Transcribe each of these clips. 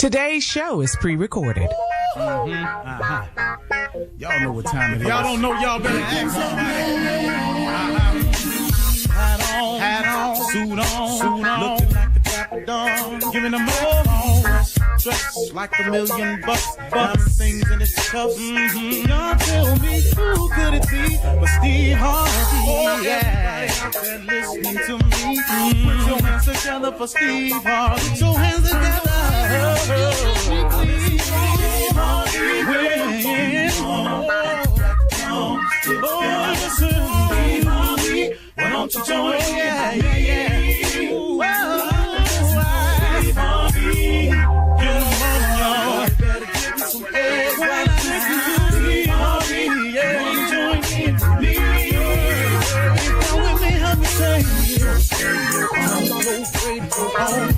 Today's show is pre-recorded. Y'all know what time it is. Y'all don't know, y'all better ask Hat on, suit on, looking like the Dapper Dawn, giving them all dressed like $1 million bucks, things in its cuffs. Y'all tell me who could it be but Steve Harvey? Oh yeah, out there listening to me. Put your hands together for Steve Harvey. Put your hands together. Steve Harvey, why don't you join? Yeah. Steve Harvey, get him on, y'all. Better give me some eggs. Why not listen to Steve Harvey? Yeah, join in with me. Come with me, help me say, I'm so afraid to go home.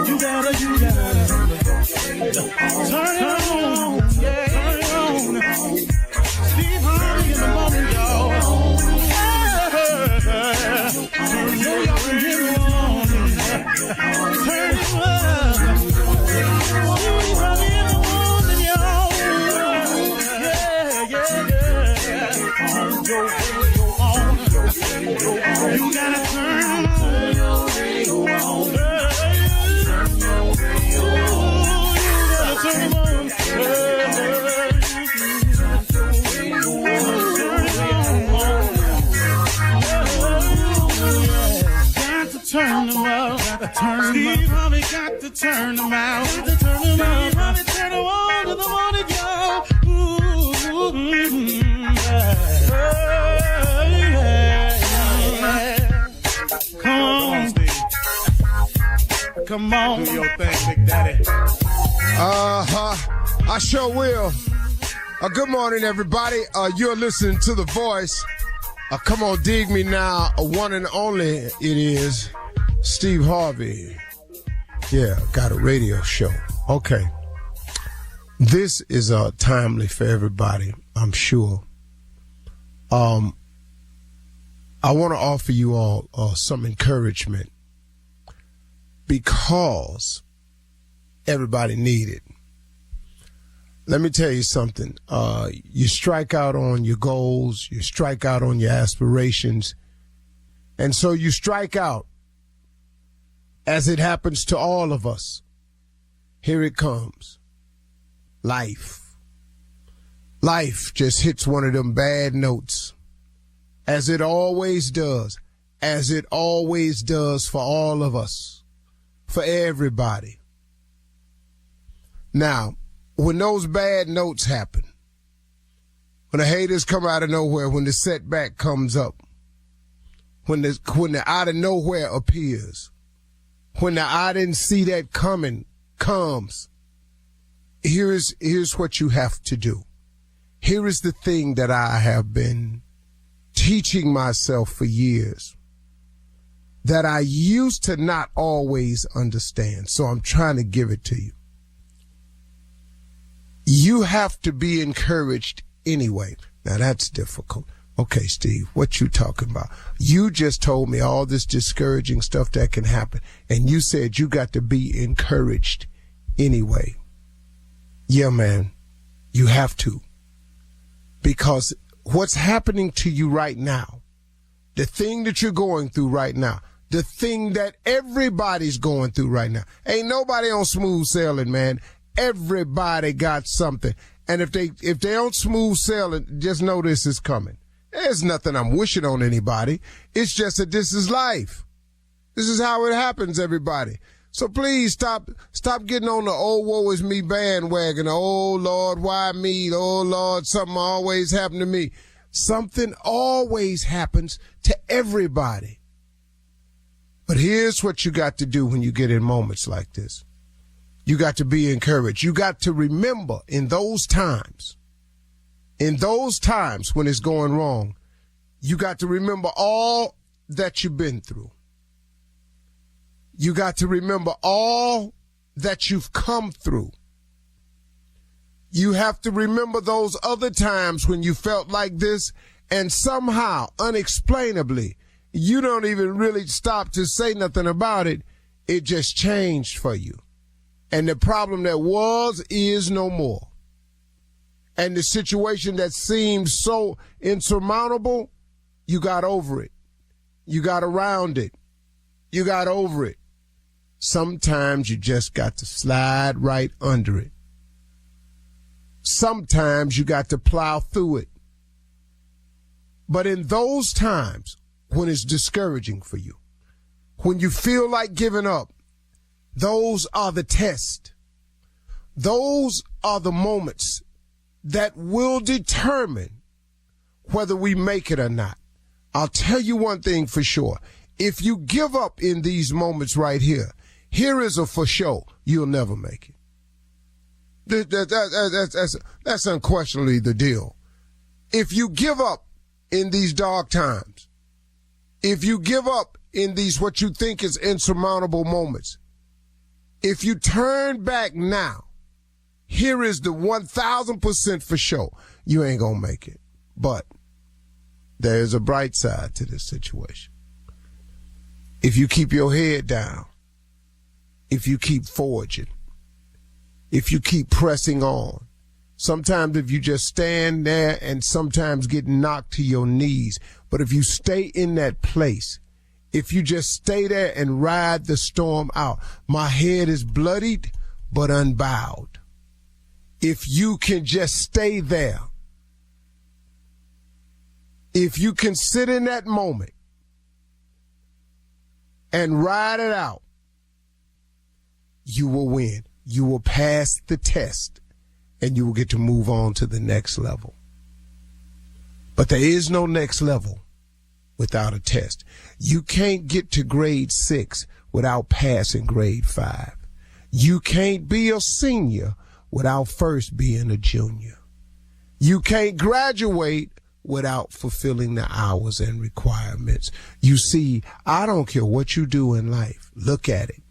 You gotta turn it on, yeah, turn it on. Steve Harvey in the morning, y'all. Y'all can hear me on. Turn it up. Steve Harvey in the morning, y'all. Yeah. Turn your radio on. You gotta turn your radio on. Turn them out. Steve Harvey got to turn them out. Steve Harvey turn them on to the morning, y'all. Come on, Steve. Come on. Do your thing, Big Daddy. I sure will. Good morning, everybody. You're listening to The Voice. Come on, dig me now. One and only it is Steve Harvey. Yeah, got a radio show. Okay. This is timely for everybody, I'm sure. I want to offer you all some encouragement because everybody need it. Let me tell you something. You strike out on your goals, you strike out on your aspirations, and so you strike out, as it happens to all of us. Here it comes. Life. Life just hits one of them bad notes, as it always does for all of us, for everybody. Now, when those bad notes happen, when the haters come out of nowhere, when the setback comes up, when the out of nowhere appears, when the I didn't see that coming comes, here's what you have to do. Here is the thing that I have been teaching myself for years, that I used to not always understand. So I'm trying to give it to you. You have to be encouraged anyway. Now that's difficult. Okay, Steve, what you talking about? You just told me all this discouraging stuff that can happen, and you said you got to be encouraged anyway. Yeah, man, you have to. Because what's happening to you right now, the thing that you're going through right now, the thing that everybody's going through right now, ain't nobody on smooth sailing, man. Everybody got something. And if they on smooth sailing, just know this is coming. There's nothing I'm wishing on anybody. It's just that this is life. This is how it happens, everybody. So please stop getting on the oh, woe is me bandwagon. Oh, Lord, why me? Oh, Lord, something always happened to me. Something always happens to everybody. But here's what you got to do when you get in moments like this. You got to be encouraged. You got to remember in those times when it's going wrong, you got to remember all that you've been through. You got to remember all that you've come through. You have to remember those other times when you felt like this, and somehow, unexplainably, you don't even really stop to say nothing about it. It just changed for you. And the problem that was is no more. And the situation that seemed so insurmountable, you got over it. You got around it. You got over it. Sometimes you just got to slide right under it. Sometimes you got to plow through it. But in those times when it's discouraging for you, when you feel like giving up, those are the tests. Those are the moments that will determine whether we make it or not. I'll tell you one thing for sure. If you give up in these moments right here, here is a for sure, you'll never make it. That's unquestionably the deal. If you give up in these dark times, if you give up in these what you think is insurmountable moments, if you turn back now, here is the 1,000% for sure, you ain't gonna make it. But there's a bright side to this situation. If you keep your head down, if you keep forging, if you keep pressing on, sometimes if you just stand there and sometimes get knocked to your knees, but if you stay in that place, if you just stay there and ride the storm out, my head is bloodied but unbowed. If you can just stay there, if you can sit in that moment and ride it out, you will win. You will pass the test and you will get to move on to the next level. But there is no next level without a test. You can't get to grade 6 without passing grade 5. You can't be a senior without first being a junior. You can't graduate without fulfilling the hours and requirements. You see, I don't care what you do in life. Look at it.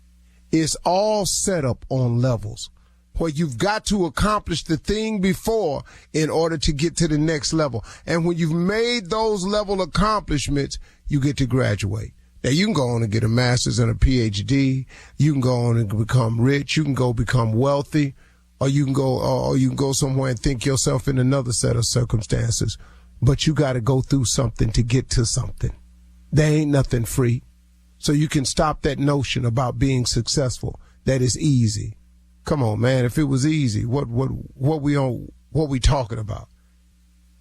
It's all set up on levels where you've got to accomplish the thing before in order to get to the next level. And when you've made those level accomplishments, you get to graduate. Now, you can go on and get a master's and a PhD. You can go on and become rich. You can go become wealthy, or you can go somewhere and think yourself in another set of circumstances. But you got to go through something to get to something. There ain't nothing free. So you can stop that notion about being successful. That is easy. Come on, man. If it was easy, what we talking about?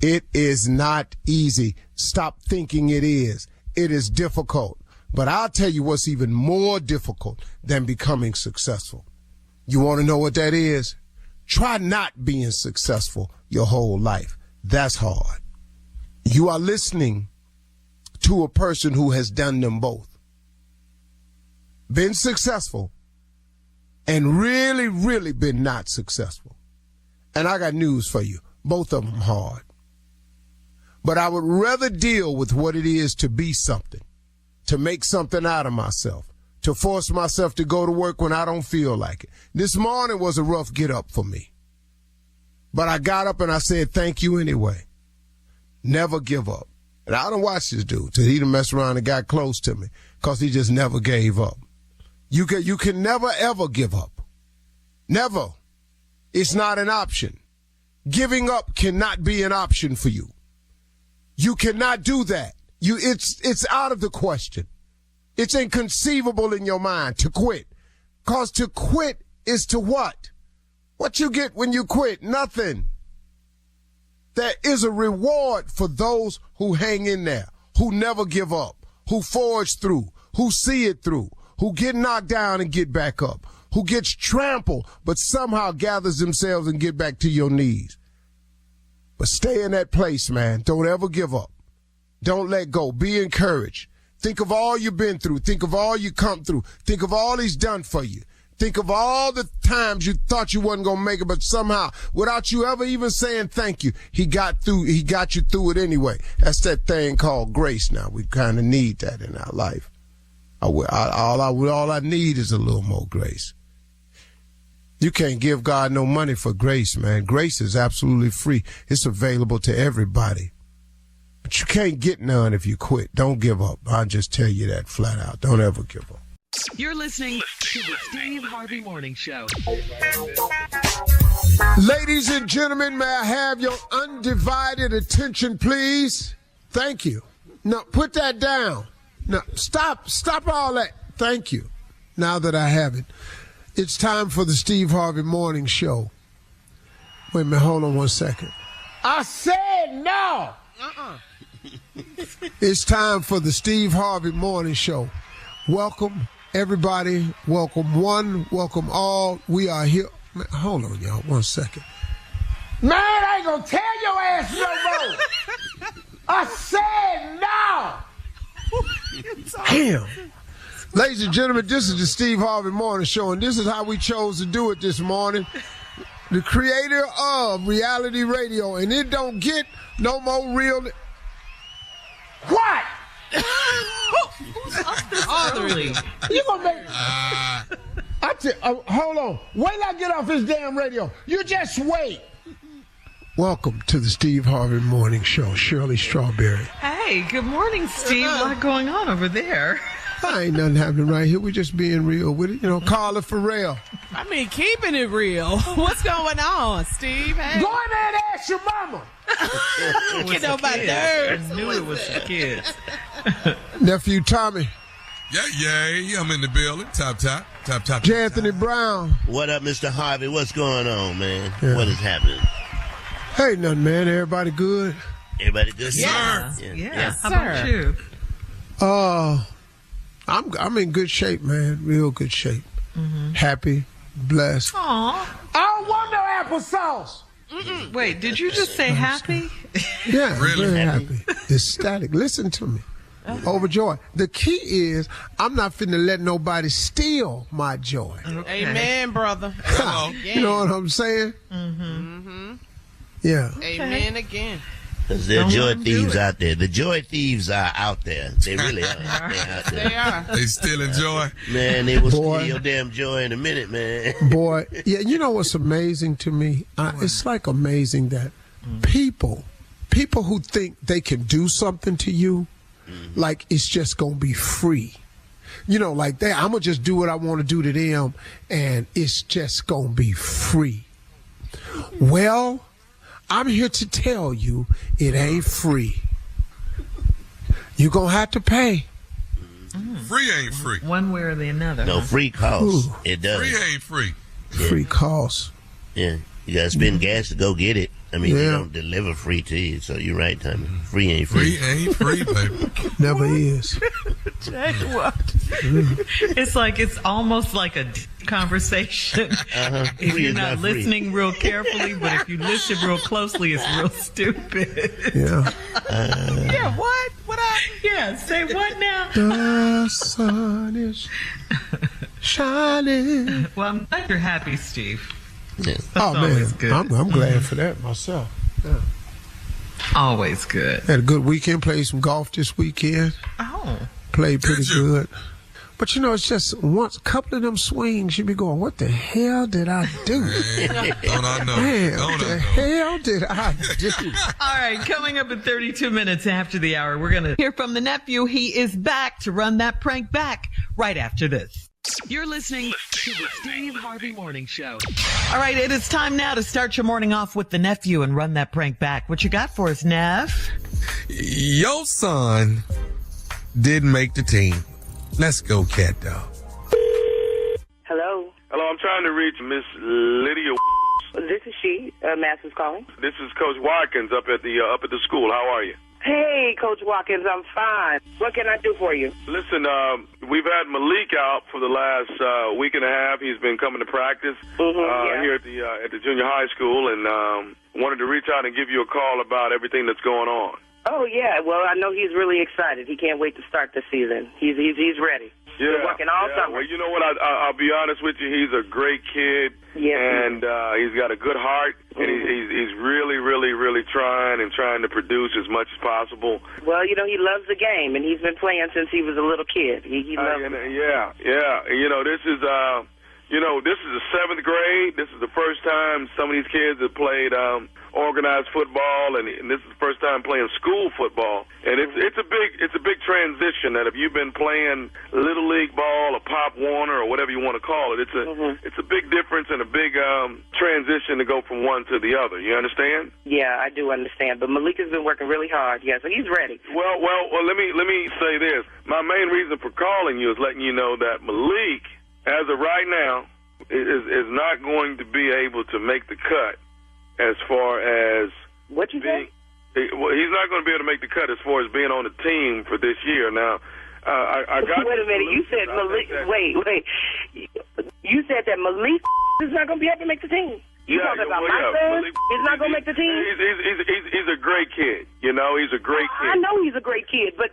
It is not easy. Stop thinking it is. It is difficult. But I'll tell you what's even more difficult than becoming successful. You want to know what that is? Try not being successful your whole life. That's hard. You are listening to a person who has done them both. Been successful and really, really been not successful. And I got news for you. Both of them hard. But I would rather deal with what it is to be something, to make something out of myself, to force myself to go to work when I don't feel like it. This morning was a rough get up for me. But I got up and I said, thank you anyway. Never give up. And I don't watch this dude till he done messed around and got close to me because he just never gave up. You can never, ever give up. Never. It's not an option. Giving up cannot be an option for you. You cannot do that. It's out of the question. It's inconceivable in your mind to quit. Because to quit is to what? What you get when you quit? Nothing. There is a reward for those who hang in there, who never give up, who forge through, who see it through, who get knocked down and get back up, who gets trampled but somehow gathers themselves and get back to your knees. But stay in that place, man. Don't ever give up. Don't let go. Be encouraged. Think of all you've been through. Think of all you come through. Think of all he's done for you. Think of all the times you thought you wasn't going to make it, but somehow, without you ever even saying thank you, he got you through it anyway. That's that thing called grace now. We kind of need that in our life. All I need is a little more grace. You can't give God no money for grace, man. Grace is absolutely free. It's available to everybody. But you can't get none if you quit. Don't give up. I'll just tell you that flat out. Don't ever give up. You're listening to the Steve Harvey Morning Show. Ladies and gentlemen, may I have your undivided attention, please? Thank you. No, put that down. No, stop all that. Thank you. Now that I have it. It's time for the Steve Harvey Morning Show. Wait a minute, hold on one second. I said no! It's time for the Steve Harvey Morning Show. Welcome, everybody. Welcome one, welcome all. We are here. Man, hold on, y'all, one second. Man, I ain't gonna tell your ass no more. I said no! Damn. Ladies and gentlemen, this is the Steve Harvey Morning Show, and this is how we chose to do it this morning. The creator of reality radio, and it don't get no more real. What? Who's up this early? You gonna make? Hold on. Wait till I get off this damn radio. You just wait. Welcome to the Steve Harvey Morning Show. Shirley Strawberry. Hey, good morning, Steve. A lot going on over there. Ain't nothing happening right here. We're just being real with it. You know, Carla Farrell. I mean, keeping it real. What's going on, Steve? Hey. Go in there and ask your mama. Get on my nerves. I knew it was the kids. Nephew Tommy. Yeah, I'm in the building. Top. J. Anthony Brown. What up, Mr. Harvey? What's going on, man? Yeah. What is happening? Hey, nothing, man. Everybody good? Everybody good? Yeah. Yeah. How about you? I'm in good shape, man. Real good shape. Mm-hmm. Happy, blessed. Aw. I don't want no applesauce. Wait, did you just say happy? Yeah, Really? very happy. Ecstatic. Listen to me. Overjoyed. The key is I'm not finna let nobody steal my joy. Okay. Amen, brother. You know what I'm saying? Mm-hmm. Yeah. Amen again. Because there are Don't joy let 'em do thieves it. out there. The joy thieves are out there. They really are. They're out there. They are. They still enjoy. Man, they will Boy. steal your damn joy in a minute, man. Boy, yeah, you know what's amazing to me? It's like amazing that people who think they can do something to you, like it's just going to be free. You know, like I'm going to just do what I want to do to them, and it's just going to be free. Well, I'm here to tell you it ain't free. You're going to have to pay. Free ain't free. One way or the other. No, free costs. Ooh. It does. Free ain't free. Free costs. Yeah. You got to spend gas to go get it. I mean, they Yeah. don't deliver free to you, so you're right, Tommy. Free ain't free. Free ain't free, baby. Never is. Tell you what. It's like it's almost like a conversation. If Free you're is not free. listening real carefully, but if you listen real closely, it's real stupid. Yeah. Yeah, what? What happened? Yeah, say what now? The sun is shining. Well, I'm glad you're happy, Steve. Yeah. That's Oh, man. always good. I'm glad for that myself. Always good. Had a good weekend. Played some golf this weekend. Oh. Played pretty Did you? good. But, you know, it's just once a couple of them swings, you be going, what the hell did I do? Man, don't I know? Man, Don't what the I know? hell did I do? All right, coming up at 32 minutes after the hour, we're going to hear from the nephew. He is back to run that prank back right after this. You're listening to the Steve Harvey Morning Show. All right, it is time now to start your morning off with the nephew and run that prank back. What you got for us, Nev? Your son didn't make the team. Let's go, cat dog. Hello, Hello, I'm trying to reach Miss Lydia. this is she. Master's calling. This is Coach Watkins up at the school. How are you? Hey, Coach Watkins, I'm fine. What can I do for you? Listen, we've had Malik out for the last week and a half. He's been coming to practice Yeah. here at the junior high school, and wanted to reach out and give you a call about everything that's going on. Oh yeah, well I know he's really excited. He can't wait to start the season. He's ready. Yeah, Been working all summer. Well, you know what? I'll be honest with you. He's a great kid, and he's got a good heart, and he's really trying to produce as much as possible. Well, you know he loves the game, and he's been playing since he was a little kid. He loves it. Yeah. You know, this is the 7th grade. This is the first time some of these kids have played organized football, and this is the first time playing school football. And it's a big transition. That if you've been playing little league ball or Pop Warner or whatever you want to call it, it's a big difference and a big transition to go from one to the other. You understand? Yeah, I do understand. But Malik has been working really hard. Yeah, so he's ready. Well, let me say this. My main reason for calling you is letting you know that Malik, as of right now, is not going to be able to make the cut as far as what you say? Well, he's not going to be able to make the cut as far as being on the team for this year. Now, I got. Wait a minute. You said Malik. Wait. You said that Malik is not going to be able to make the team. You talking about my son? He's not going to make the team. He's a great kid. You know, he's a great kid. I know he's a great kid, but.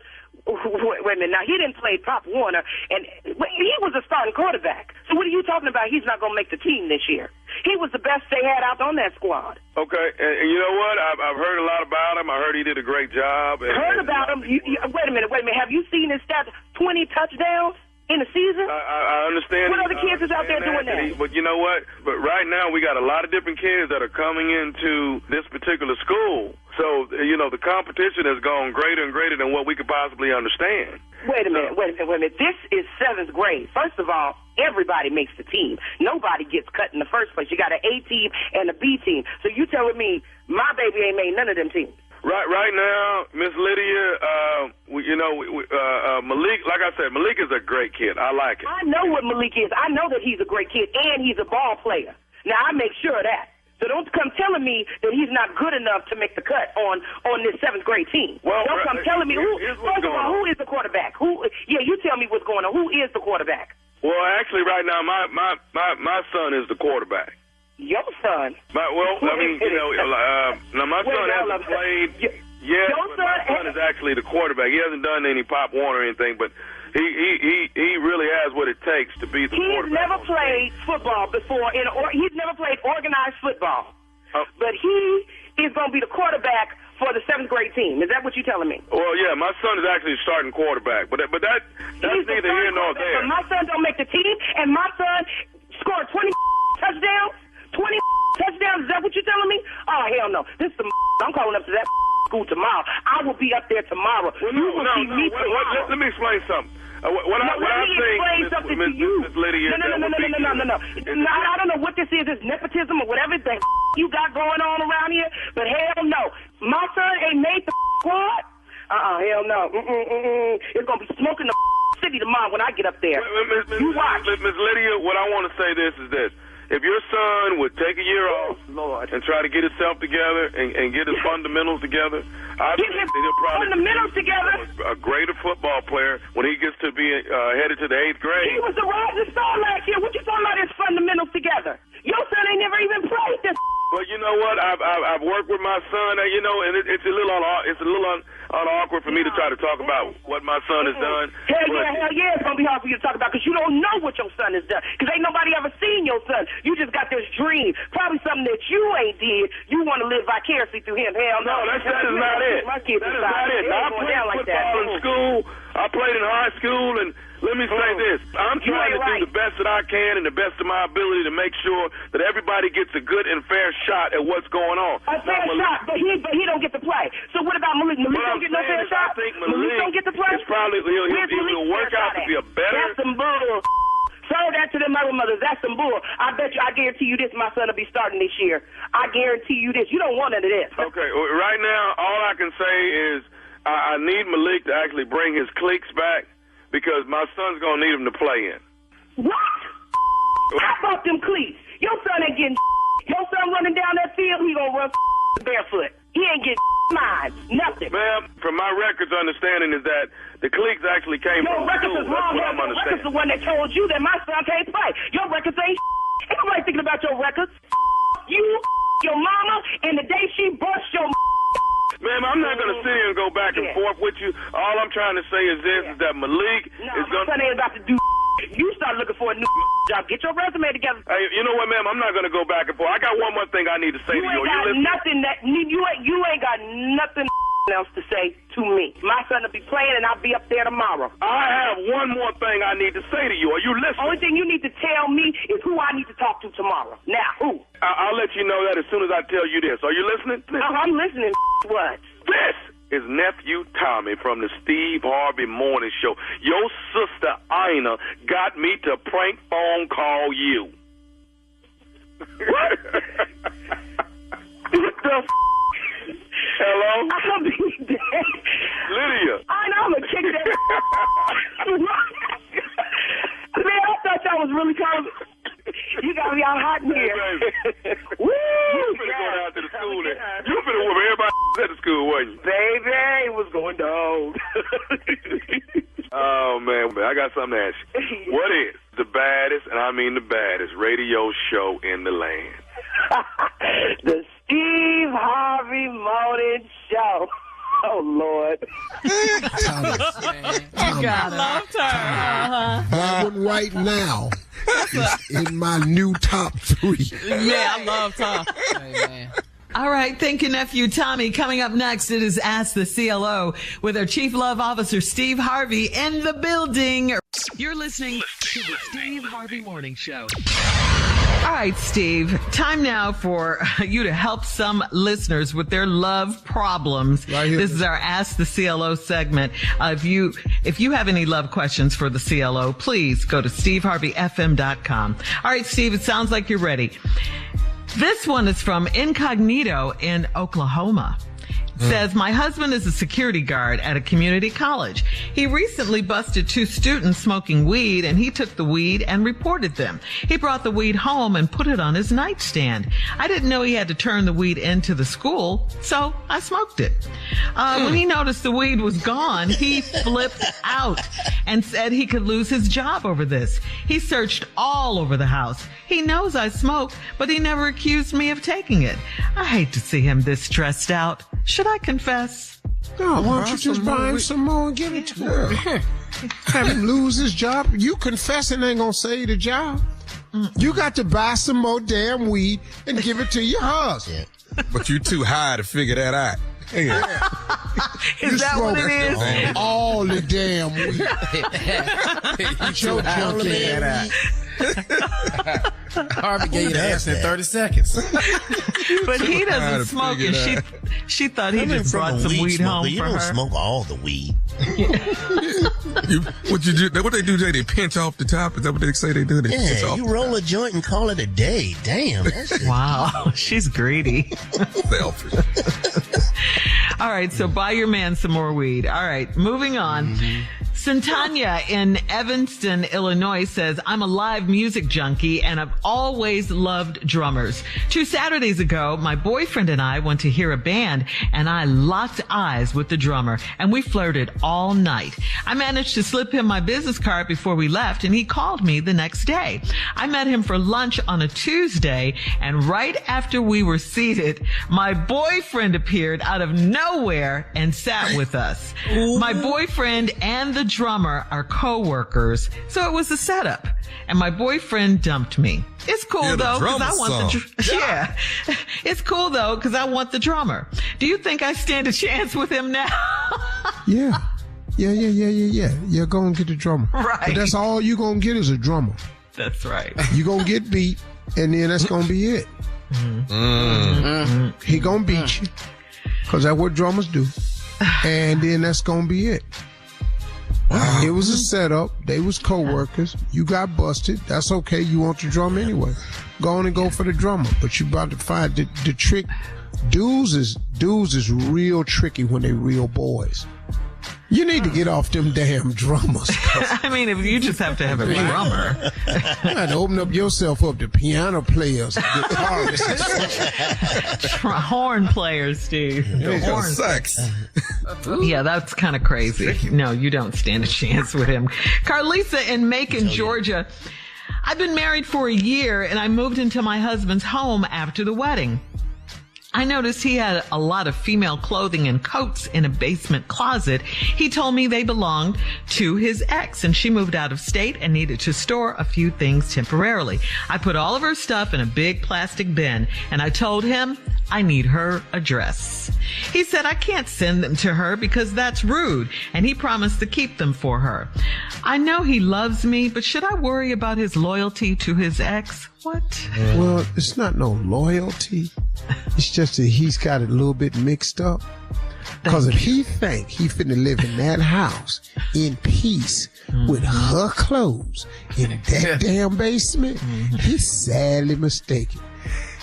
Wait a minute. Now, he didn't play Pop Warner, and he was a starting quarterback. So what are you talking about? He's not going to make the team this year. He was the best they had out on that squad. Okay, and you know what? I've heard a lot about him. I heard he did a great job. Heard about him? Wait a minute. Have you seen his stats? 20 touchdowns in the season? I understand. What other kids is out there doing that? But you know what? But right now we got a lot of different kids that are coming into this particular school. So, you know, the competition has gone greater and greater than what we could possibly understand. Wait a minute. This is 7th grade. First of all, everybody makes the team. Nobody gets cut in the first place. You got an A team and a B team. So you telling me my baby ain't made none of them teams? Right now, Miss Lydia, Malik, like I said, Malik is a great kid. I like it. I know what Malik is. I know that he's a great kid, and he's a ball player. Now, I make sure of that. So don't come telling me that he's not good enough to make the cut on this 7th grade team. Well, don't come telling me first of all, who is the quarterback? You tell me what's going on. Who is the quarterback? Well, actually, right now, my son is the quarterback. Your son? Now my son hasn't played. Yes, my son is actually the quarterback. He hasn't done any Pop Warner or anything, but he really has what it takes to be the quarterback. He's never played football before. He's never played organized football. But he is going to be the quarterback for the 7th grade team. Is that what you're telling me? Well, yeah, my son is actually starting quarterback, but that's neither here nor there. But my son don't make the team, and my son scored 20 touchdowns. 20 touchdowns. Is that what you're telling me? Oh, hell no. This is I'm calling up to that school tomorrow. I will be up there tomorrow. Well, you will see me tomorrow. Let me explain something. Let me explain something to you. Miss Lydia, no. I don't know what this is. It's nepotism or whatever the you got going on around here, but hell no. My son ain't made the squad. Hell no. It's going to be smoking the city tomorrow when I get up there. You watch. Miss Lydia, what I want to say is this. If your son would take a year off and try to get himself together and get his fundamentals together, I think he'll probably be a greater football player when he gets to be headed to the 8th grade. He was the rising star last year. What you talking about his fundamentals together? Your son ain't never even played this. Well, you know what? I've worked with my son, and it's a little awkward for me to try to talk about what my son has done. Hell yeah, it's gonna be hard for you to talk about because you don't know what your son has done. Because ain't nobody ever seen your son. You just got this dream, probably something that you ain't did. You want to live vicariously through him. Hell no, that is not it. That is not it. I played football in school. I played in high school, and let me say this. I'm trying to do the best that I can and the best of my ability to make sure that everybody gets a good and fair shot at what's going on. A fair shot, but he don't get to play. So what about Malik? Malik don't get no fair shot? I think Malik don't get to play? It's probably, he'll work out to be a better... That's some bull. Serve that to them other mothers. That's some bull. I guarantee you this, my son will be starting this year. I guarantee you this. You don't want none of this. Okay, right now, all I can say is I need Malik to actually bring his cliques back because my son's going to need him to play in. What? How about them cleats? Your son ain't getting Your son running down that field, he going to run barefoot. He ain't getting mine. Nothing. Ma'am, from my records understanding is that the cliques actually came from school. That's what I'm understanding. Your records the one that told you that my son can't play. Your records ain't Ain't nobody thinking about your records. You, your mama, and the day she bust your Ma'am, I'm not going to sit here and go back and forth with you. All I'm trying to say is this, is that Malik is going to... my son ain't about to do You start looking for a new job. Get your resume together. Hey, you know what, ma'am? I'm not going to go back and forth. I got one more thing I need to say to you. You ain't got nothing else to say to to me. My son will be playing, and I'll be up there tomorrow. I have one more thing I need to say to you. Are you listening? Only thing you need to tell me is who I need to talk to tomorrow. Now, who? I'll let you know that as soon as I tell you this. Are you listening? I'm listening. What? This is Nephew Tommy from the Steve Harvey Morning Show. Your sister Ina got me to prank phone call you. What the Hello? I'll be dead. Lydia. I know, I'm going to kick that. Man, I thought y'all was really kind of... You got me all hot in here. Hey, Woo! You finna go down to the school then. You finna whoop everybody at the school, wasn't you? Baby, it was going down. Oh, man, I got something to ask you. What is the baddest, and I mean the baddest, radio show in the land? The Steve Harvey Morning Show. Oh, Lord. You got love her. That one right now is in my new top 3. Yeah, I love Tom. All right. Thank you, Nephew Tommy. Coming up next, it is Ask the CLO with our Chief Love Officer, Steve Harvey, in the building. You're listening to the Steve Harvey Morning Show. All right, Steve, time now for you to help some listeners with their love problems. Right here. This is our Ask the CLO segment. If you have any love questions for the CLO, please go to steveharveyfm.com. All right, Steve, it sounds like you're ready. This one is from Incognito in Oklahoma. Says, my husband is a security guard at a community college. He recently busted 2 students smoking weed, and he took the weed and reported them. He brought the weed home and put it on his nightstand. I didn't know he had to turn the weed into the school, so I smoked it. When he noticed the weed was gone, he flipped out and said he could lose his job over this. He searched all over the house. He knows I smoke, but he never accused me of taking it. I hate to see him this stressed out. Should I confess? No, why don't you just buy him some more and give it to her? Have him lose his job. You confessing ain't gonna save the job. You got to buy some more damn weed and give it to your husband. But you too high to figure that out. Yeah. Is that what it is? All the damn weed. Your junkie. Harvey gave you the answer in 30 seconds. But he doesn't smoke, and she thought he just brought some weed home you for don't her. smoke all the weed. What they do, Jay? They pinch off the top. Is that what they say they do? They pinch Yeah, off you roll a joint and call it a day. Damn. That's just Wow, she's greedy. selfish. All right, so buy your man some more weed. All right, moving on. Santanya in Evanston, Illinois says, I'm a live music junkie and I've always loved drummers. 2 Saturdays ago, my boyfriend and I went to hear a band and I locked eyes with the drummer and we flirted all night. I managed to slip him my business card before we left and he called me the next day. I met him for lunch on a Tuesday and right after we were seated, my boyfriend appeared out of nowhere and sat with us. My boyfriend and the drummer are co-workers, so it was a setup. And my boyfriend dumped me. It's cool though, because I want the It's cool though, because I want the drummer. Do you think I stand a chance with him now? Yeah. You're gonna get the drummer. Right. But that's all you're gonna get is a drummer. That's right. You're gonna get beat, and then that's gonna be it. He gonna beat you, because that's what drummers do. And then that's gonna be it. Wow. It was a setup. They was co-workers. You got busted. That's okay. You want the drum anyway. Go on and go for the drummer. But you about to find the trick. Dudes is real tricky when they real boys. You need to get off them damn drummers. I mean, if you just have to have a drummer. You got to open up yourself up to piano players, guitarists. Horn players, Steve. Horn Sucks. Yeah, that's kind of crazy. No, you don't stand a chance with him. Carlisa in Macon, Georgia. I've been married for a year and I moved into my husband's home after the wedding. I noticed he had a lot of female clothing and coats in a basement closet. He told me they belonged to his ex, and she moved out of state and needed to store a few things temporarily. I put all of her stuff in a big plastic bin, and I told him I need her address. He said I can't send them to her because that's rude, and he promised to keep them for her. I know he loves me, but should I worry about his loyalty to his ex? What? Well, it's not no loyalty. It's just that he's got it a little bit mixed up. Because if he think he finna live in that house in peace with her clothes in that damn basement, he's sadly mistaken.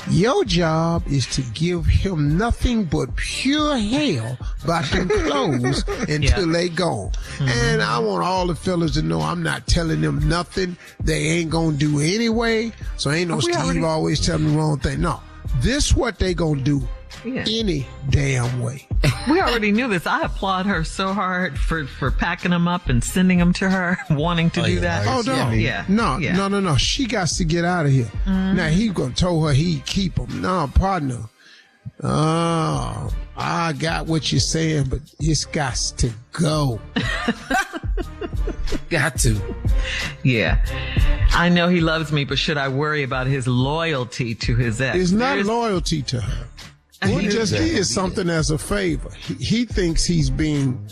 Your job is to give him nothing but pure hell about them clothes until they gone. And I want all the fellas to know I'm not telling them nothing they ain't gonna do anyway. So ain't no Steve always telling the wrong thing. No, this what they gonna do any damn way. We already knew this. I applaud her so hard for packing them up and sending them to her, wanting to do that. Oh, no. No. She got to get out of here. Now, he gonna told her he'd keep them. No, partner. Oh, I got what you're saying, but it's got to go. Got to. Yeah. I know he loves me, but should I worry about his loyalty to his ex? It's not loyalty to her. He just did something as a favor. He thinks he's being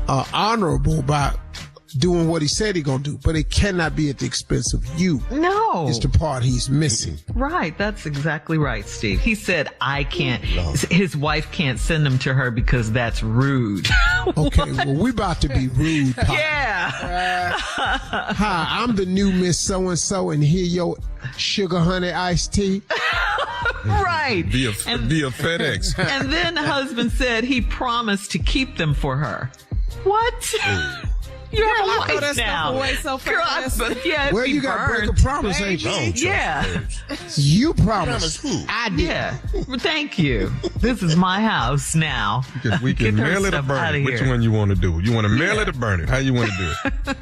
honorable by doing what he said he's going to do, but it cannot be at the expense of you. No. It's the part he's missing. Right. That's exactly right, Steve. He said, I can't, his wife can't send them to her because that's rude. Okay, well, we about to be rude, Pop. Yeah. Hi, I'm the new Miss So-and-so, and here your sugar honey iced tea. Right. Via FedEx. And then the husband said he promised to keep them for her. What? You have a wife that now. stuff away so fast. Well, you got to break a promise, ain't you? Yeah. You promised. Who? I did. Yeah. Well, thank you. This is my house now. We can Get her mail it or stuff burn outta it. Which here. one you want to do? You want to mail it or burn it? How you want to do it?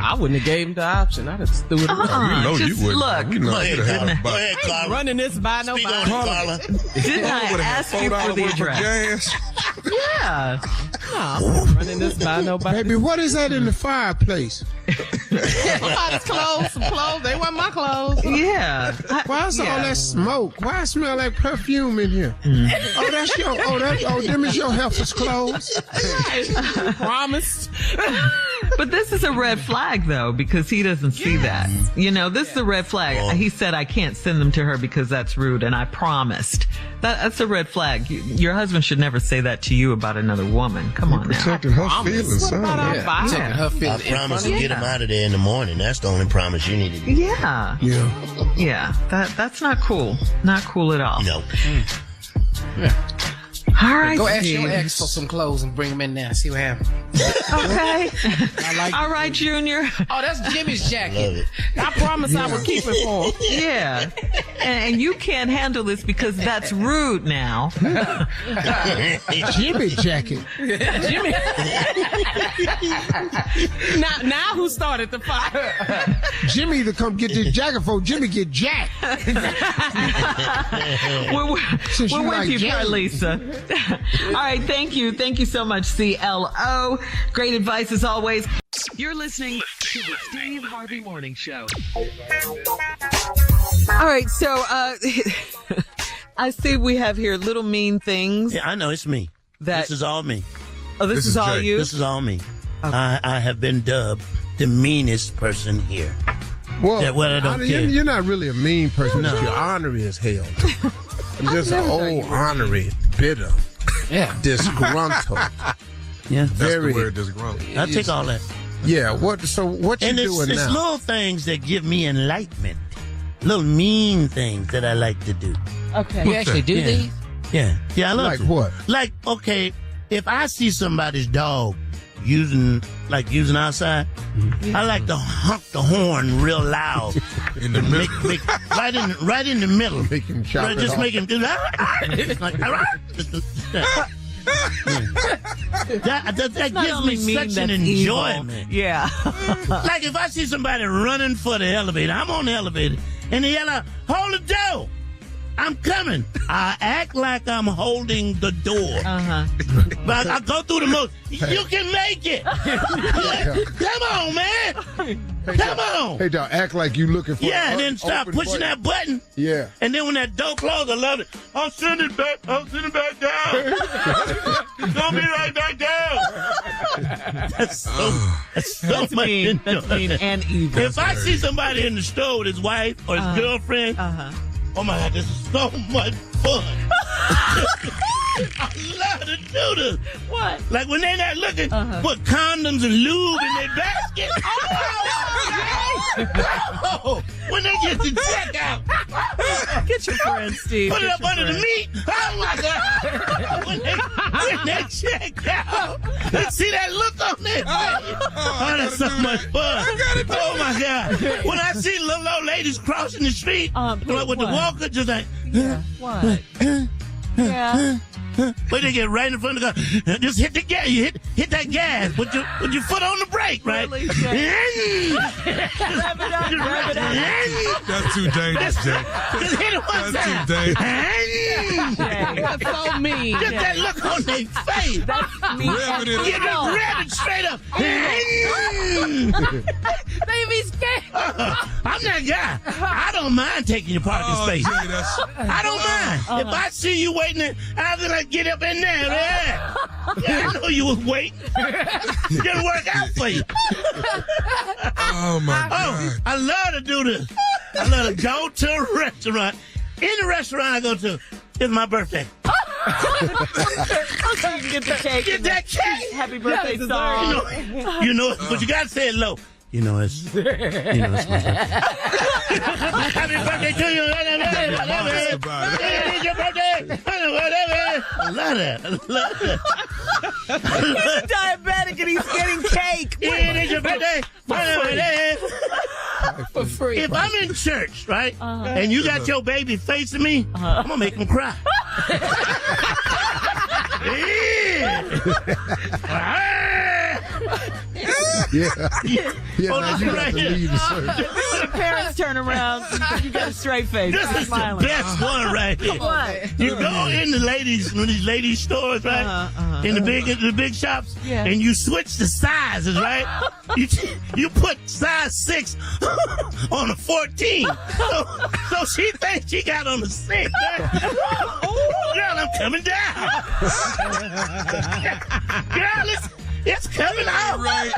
I wouldn't have gave him the option. I'd have just threw it away. We know just you wouldn't. look. We know Go you'd ahead, have had a Carla. Go buck. ahead, Carla. Running this by Speak nobody. on it, Carla. Didn't I Would have ask you $4 for the worth of address? gas. Yeah. Running this by nobody. Baby, what is that in the fireplace? Somebody's clothes, some clothes. They weren't my clothes. Yeah. Why's all that smoke? Why it smell like perfume in here? Oh, that's your, them is your helper's clothes. Promised. But this is a red flag, though, because he doesn't see that. You know, this is a red flag. He said, I can't send them to her because that's rude, and I promised. That's a red flag. Your husband should never say that to you about another woman. Come on now. Protecting her feelings, son. Taking her feelings. I promise to get him out of there in the morning. That's the only promise you need to do. Yeah. Yeah. That's not cool. Not cool at all. No. All right, Go ask Steve. your ex for some clothes and bring them in there. See what happens. Okay. All right, Junior. Oh, that's Jimmy's jacket. Love it. I promise I will keep it for him. Yeah. And you can't handle this because that's rude now. Jimmy jacket. Jimmy. now who started the fire? Jimmy to come get this jacket for Jimmy get jacked. Since We're you with like you, James. Lisa. All right, thank you. Thank you so much, CLO. Great advice as always. You're listening to the Steve Harvey Morning Show. All right, so I see we have here little mean things. Yeah, I know. It's me. That- This is all me. Oh, this is all Jay. you? This is all me. I have been dubbed the meanest person here. Well, Yeah, well, I don't care. You're not really a mean person. No. You're ornery as hell. You're just an old ornery, bitter, disgruntled. Yeah. That's Very. the word disgruntled. I take all that. Yeah. What you And doing it's now? little things that give me enlightenment. Little mean things that I like to do. Okay. You actually do Yeah. these? Yeah, I love Like to. what? Like, okay, if I see somebody's dog using outside, I like to honk the horn real loud. In the middle. Make right in the middle. Make him chop Right, it just off. make him do that. Like, that Not gives only me mean, such an that's evil. enjoyment. Yeah. Like if I see somebody running for the elevator, I'm on the elevator, and they yell out, "Hold the door!" I'm coming. I act like I'm holding the door. But I go through the most. You can make it. Come on, man. Come on. Hey, dog, act like you looking for and then stop pushing that button. Yeah. And then when that door closes, I love it. I'm sitting back down. Don't be right back down. That's so That's much mean. That's mean and evil. If I see somebody in the store with his wife or his girlfriend, oh my God, this is so much fun. I love to do this. What? Like when they're not looking, put condoms and lube in their basket. When they get to checkout. Get your friend, Steve. Put it up under the meat. Oh my God. When they check out. See that look on their face. Oh, that's so much fun. Oh my God. When I see little old ladies crossing the street with the walker, just like, What? Yeah. But they get right in front of the car. Just hit the gas. You hit that gas. Put your foot on the brake, right? Really, Rev it up. That's too dangerous, Jay. Just hit it one time. That's too dangerous. That's so mean. Just that look on their face. That's me. Rev it Get up. them grabbing straight up. They be scared. I'm that guy. I don't mind taking your parking space. Jay, that's... I don't mind. If I see you waiting there, I'll be like, get up in there, man. Yeah, I know you was waiting. It didn't work out for you. Oh, my God. I love to do this. I love to go to a restaurant. Any restaurant I go to, it's my birthday. Okay, you can get the cake. Get that cake. Happy birthday song. You know, but you gotta say it low. It's my birthday. Happy birthday to you. It's your birthday. I love that. He's diabetic and he's getting cake. It is your birthday. For free. If I'm in church, right, and you got your baby facing me, I'm gonna make him cry. Yeah, now you got to leave the service. When the parents turn around, you got a straight face. This is the best one right here. What? You go in the these ladies stores, right? In the big shops, and you switch the sizes, right? You put size 6 on a 14, so she thinks she got on the 6. Right? Oh, girl, I'm coming down. Girl, it's coming out. Right.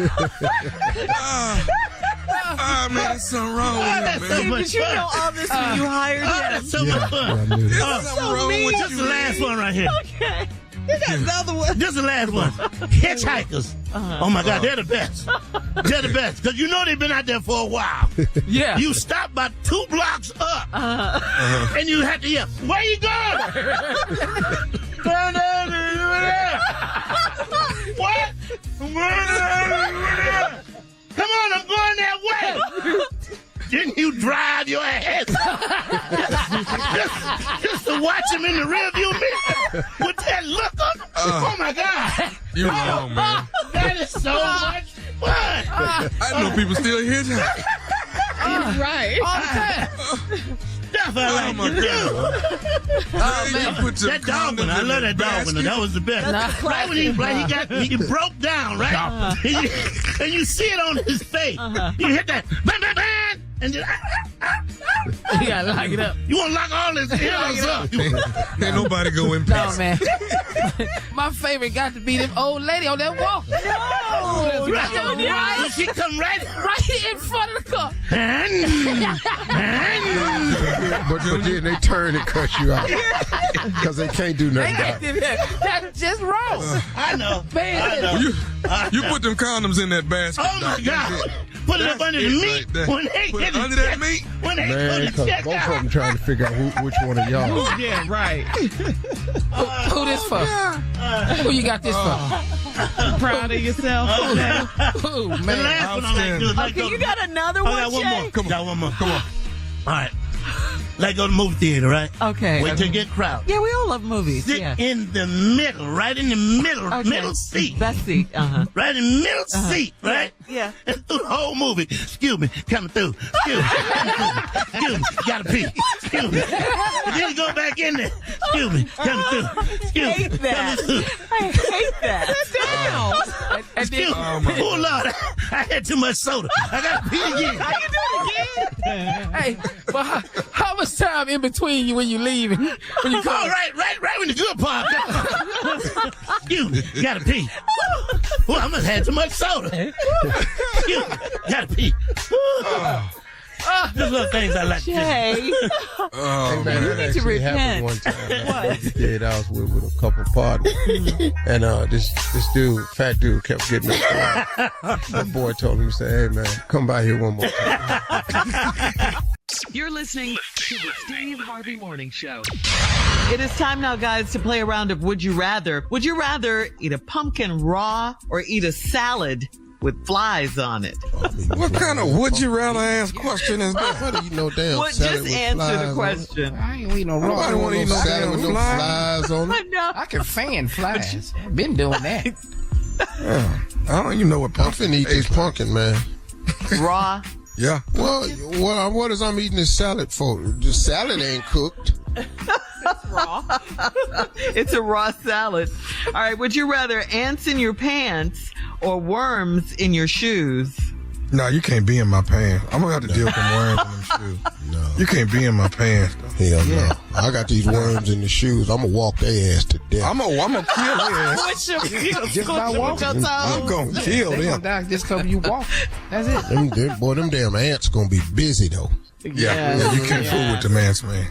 Man, there's something wrong with you, that's man. so much Did you fun. know all this when you hired him? That's so much fun. There's something wrong with Just you, the last one right here. Okay. You got another one. Just the last one. Hitchhikers. Oh my God, they're the best. They're the best because you know they've been out there for a while. Yeah. You stop about 2 blocks up, and you have to yell, "Where you going?" What? Come on, I'm going that way. Didn't you drive your ass just to watch him in the rearview mirror with that look on him? Oh my God! You wrong, man. That is so much fun. I know people still hitchhike. Right. All the time. Stuff I like my to do. You put your That dog one, I condoms in love the that dog one. basket. That was the best. Right when he broke down, right? And you see it on his face. You hit that, bang, bang, bang, and then, You gotta lock it up. you want to lock all his ears up. Ain't nobody go in No, peace. man. My favorite got to be them old lady on that walk. Right. She come right Right in front of the car. But then they turn and cut you out because they can't do nothing about it. That's just wrong. I know. Man. I know. You put them condoms in that basket. Oh my Doc. God. Put it up under the meat. Right there. When they Put get it under that meat. When they Man, go to because check both of out. them trying to figure out which one of y'all. Yeah, right. Who this for? Who you got this for? Proud of yourself. Ooh, The man. last one I like to do is let Okay, go. you got another I one, got one Jay? more. Come on. Got one more. Come on. All right. Like go to the movie theater, right? Okay. Wait till you get crowded. Yeah, we all love movies. Sit Yeah. in the middle, right in the middle, Okay. middle seat. Best seat. Right in the middle seat, right? Yeah. And through the whole movie. Excuse me, coming through. Excuse me, gotta pee. Excuse me. Then go back in there. Excuse me. Coming through. Excuse me. hate that. I hate that. Damn. Excuse me. Oh, Lord. I had too much soda. I got to pee again. How you do it again? Hey, but how much time in between you when you leave? When you come? Oh, right when the good part. Excuse me. Got to pee. Well, I must have had too much soda. Excuse me. Got to pee. Just little things I like to do. Jay. Hey, man, You that need to actually repent. happened one time. I did. I was with a couple parties, and this dude, fat dude, kept getting up. The boy told him, he said, "Hey, man, come by here one more time." You're listening to the Steve Harvey Morning Show. It is time now, guys, to play a round of Would You Rather. Would you rather eat a pumpkin raw or eat a salad with flies on it? What kind of would you rather ask question is that? What do you know, damn What? salad Just with answer flies the on it? question. I ain't eating no raw. Nobody want to eat no Salad damn with no fly. flies on it. No. I can fan flies. Been doing that. I don't even know what I'm pumpkin finna eat this pumpkin, man. Raw. Yeah. Well, what is I'm eating this salad for? The salad ain't cooked. Raw. It's a raw salad. All right. Would you rather ants in your pants or worms in your shoes? No, you can't be in my pants. I'm gonna have to deal with them worms in them shoes. No. You can't be in my pants. Hell no. I got these worms in the shoes. I'm gonna walk their ass to death. I'm gonna kill them. Just by walking. I'm gonna kill They gonna them. die just because you walk. That's it. Them damn ants gonna be busy though. Yeah, you can't fool with the ants, man.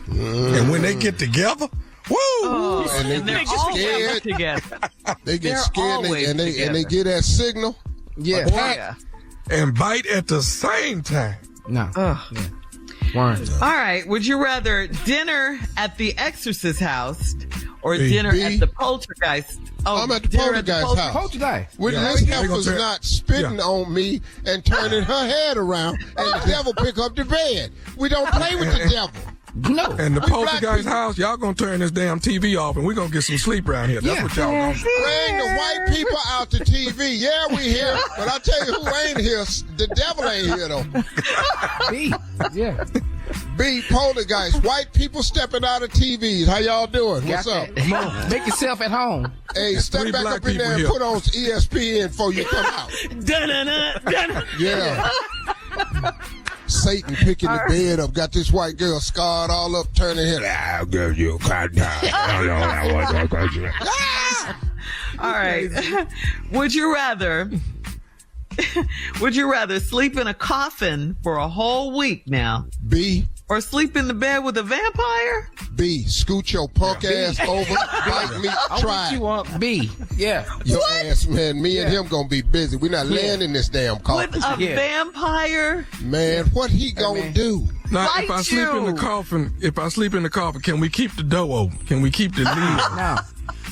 And when they get together, woo! And they They're get always scared. together. They get They're scared always and they together. get that signal. Yeah. Yeah. And bite at the same time. No. Yeah. Worms. All right. Would you rather dinner at the Exorcist house or B. dinner B. at the Poltergeist? Oh, I'm at the dinner Poltergeist house. Poltergeist. When Yeah. this Yeah. heifer's They gonna not spitting on me and turning her head around and the devil pick up the bed. We don't play with the devil. No. And the We black poltergeist people. house, y'all gonna turn this damn TV off and we're gonna get some sleep around here. That's Yeah. what y'all gonna do. Bring the white people out to TV. Yeah, we here. But I tell you who ain't here. The devil ain't here though. B. Yeah. B, Poltergeist. White people stepping out of TVs. How y'all doing? What's Got up? that. Come on. Make yourself at home. Hey, step three back black up in there and people put on ESPN before you come out. Dun-dun-dun. Yeah. Satan picking the bed up, got this white girl scarred all up, turning her head. I'll give you a All right. Would you rather sleep in a coffin for a whole week now B, or sleep in the bed with a vampire? B, scoot your punk ass over, bite me, try You it. want B. Yeah. Your ass, man, me and him gonna be busy. We're not laying in this damn With coffin. a Yeah. vampire? Man, what he gonna man. do? Now, Fight if I sleep in you. the coffin, can we keep the door open? Can we keep the lid? No.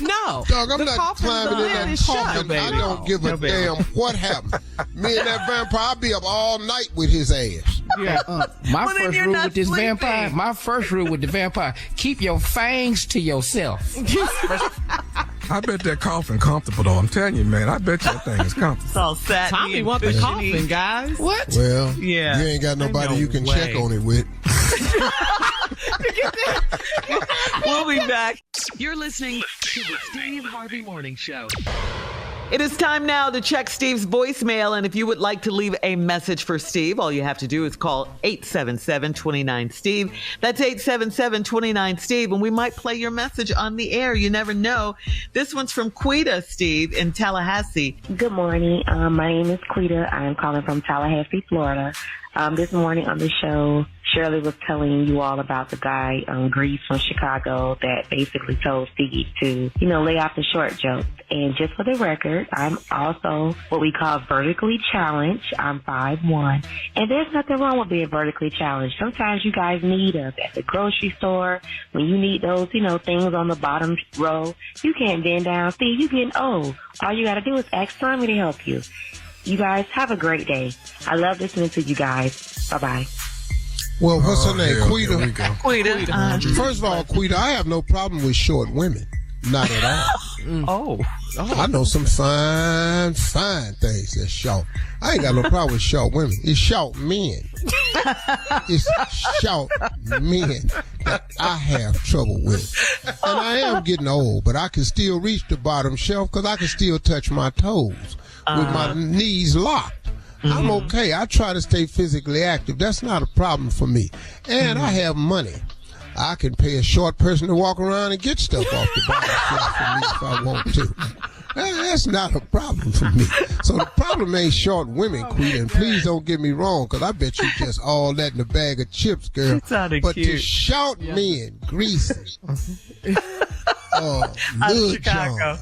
No. Dog, I'm The not coffin, climbing in the lid that is shut, coffin. I baby. don't give a No, baby. damn what happened. Me and that vampire, I'll be up all night with his ass. Yeah. My Well, then first you're rule not with this sleeping. vampire. My first rule with the vampire: keep your fangs to yourself. I bet that coffin comfortable though. I'm telling you, man. I bet that thing is comfortable. It's all satin. Tommy want the coffin, guys. What? Well, Yeah. you ain't got nobody No you can way. check on it with. We'll be back. You're listening to the Steve Harvey Morning Show. It is time now to check Steve's voicemail, and if you would like to leave a message for Steve, all you have to do is call 877-29-STEVE. That's 877-29-STEVE, and we might play your message on the air. You never know. This one's from Quita, Steve, in Tallahassee. Good morning. My name is Quita. I'm calling from Tallahassee, Florida. This morning on the show, Shirley was telling you all about the guy, Grease from Chicago, that basically told Steve to, lay off the short jokes. And just for the record, I'm also what we call vertically challenged. I'm 5'1". And there's nothing wrong with being vertically challenged. Sometimes you guys need us at the grocery store. When you need those, things on the bottom row, you can't bend down. Steve, you getting old. All you got to do is ask Tommy to help you. You guys have a great day. I love listening to you guys. Bye-bye. Well, what's her name? hell, here we Quita. go. Quita. First of all, Quita, I have no problem with short women. Not at all. I know some fine things that's short. I ain't got no problem with short women. It's short men. It's short men. that I have trouble with. And I am getting old, but I can still reach the bottom shelf because I can still touch my toes with my knees locked. I'm okay. I try to stay physically active. That's not a problem for me. And I have money. I can pay a short person to walk around and get stuff off the bottom shelf for me if I want to. That's not a problem for me. So the problem ain't short women, Queen, and please don't get me wrong, because I bet you just all that in a bag of chips, girl. But cute. to short men, greasy. Chicago.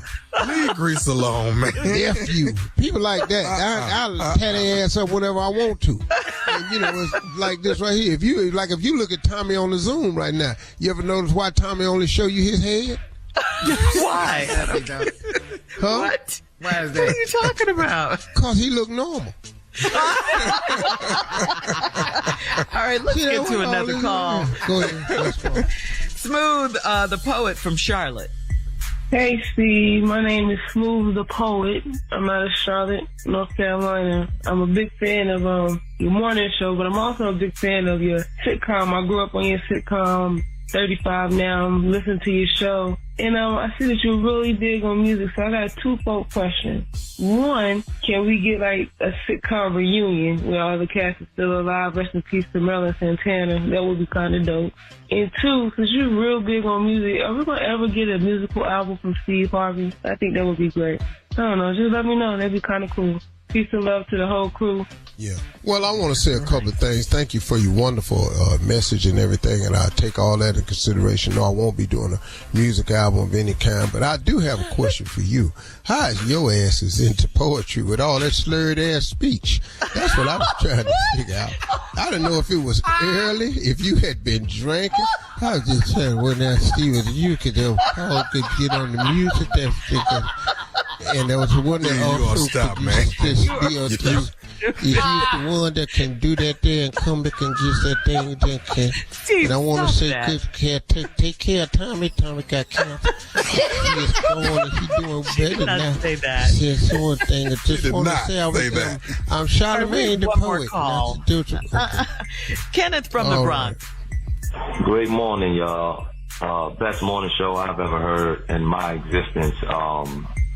Leave Grease alone, man. F you. People like that. I'll tear their ass up whenever I want to. And, you know, it's like this right here. If you look at Tommy on the Zoom right now, you ever notice why Tommy only show you his head? Why? Huh? What? Why is that? What are you talking about? Because he look normal. All right, let's get to another call. Go ahead. Smooth, the poet from Charlotte. Hey, Steve. My name is Smooth the Poet. I'm out of Charlotte, North Carolina. I'm a big fan of your morning show, but I'm also a big fan of your sitcom. I grew up on your sitcom. 35 now. I'm listening to your show. And I see that you're really big on music, so I got a two-fold question. One, can we get like a sitcom reunion where all the cast is still alive? Rest in peace to Marilyn Santana. That would be kind of dope. And two, since you're real big on music, are we going to ever get a musical album from Steve Harvey? I think that would be great. I don't know. Just let me know. That'd be kind of cool. Peace and love to the whole crew. Yeah. Well, I want to say a couple of things. Thank you for your wonderful message and everything, and I take all that in consideration. No, I won't be doing a music album of any kind, but I do have a question for you. How is your ass is into poetry with all that slurred ass speech? That's what I was trying to figure out. I don't know if it was early, if you had been drinking. I was just saying, well, now, Steve, you could get on the music. And there was one that also stop, man. If you're the one that can do that there and come back and get that thing, then can. Steve, and I want to say, that. good care, take care of Tommy. Tommy got cancer. He is going, he doing better now. Say that. Says one thing. I just want to say, I'm Charlamagne the poet. Call. Kenneth from the Bronx. Great morning, y'all. Best morning show I've ever heard in my existence.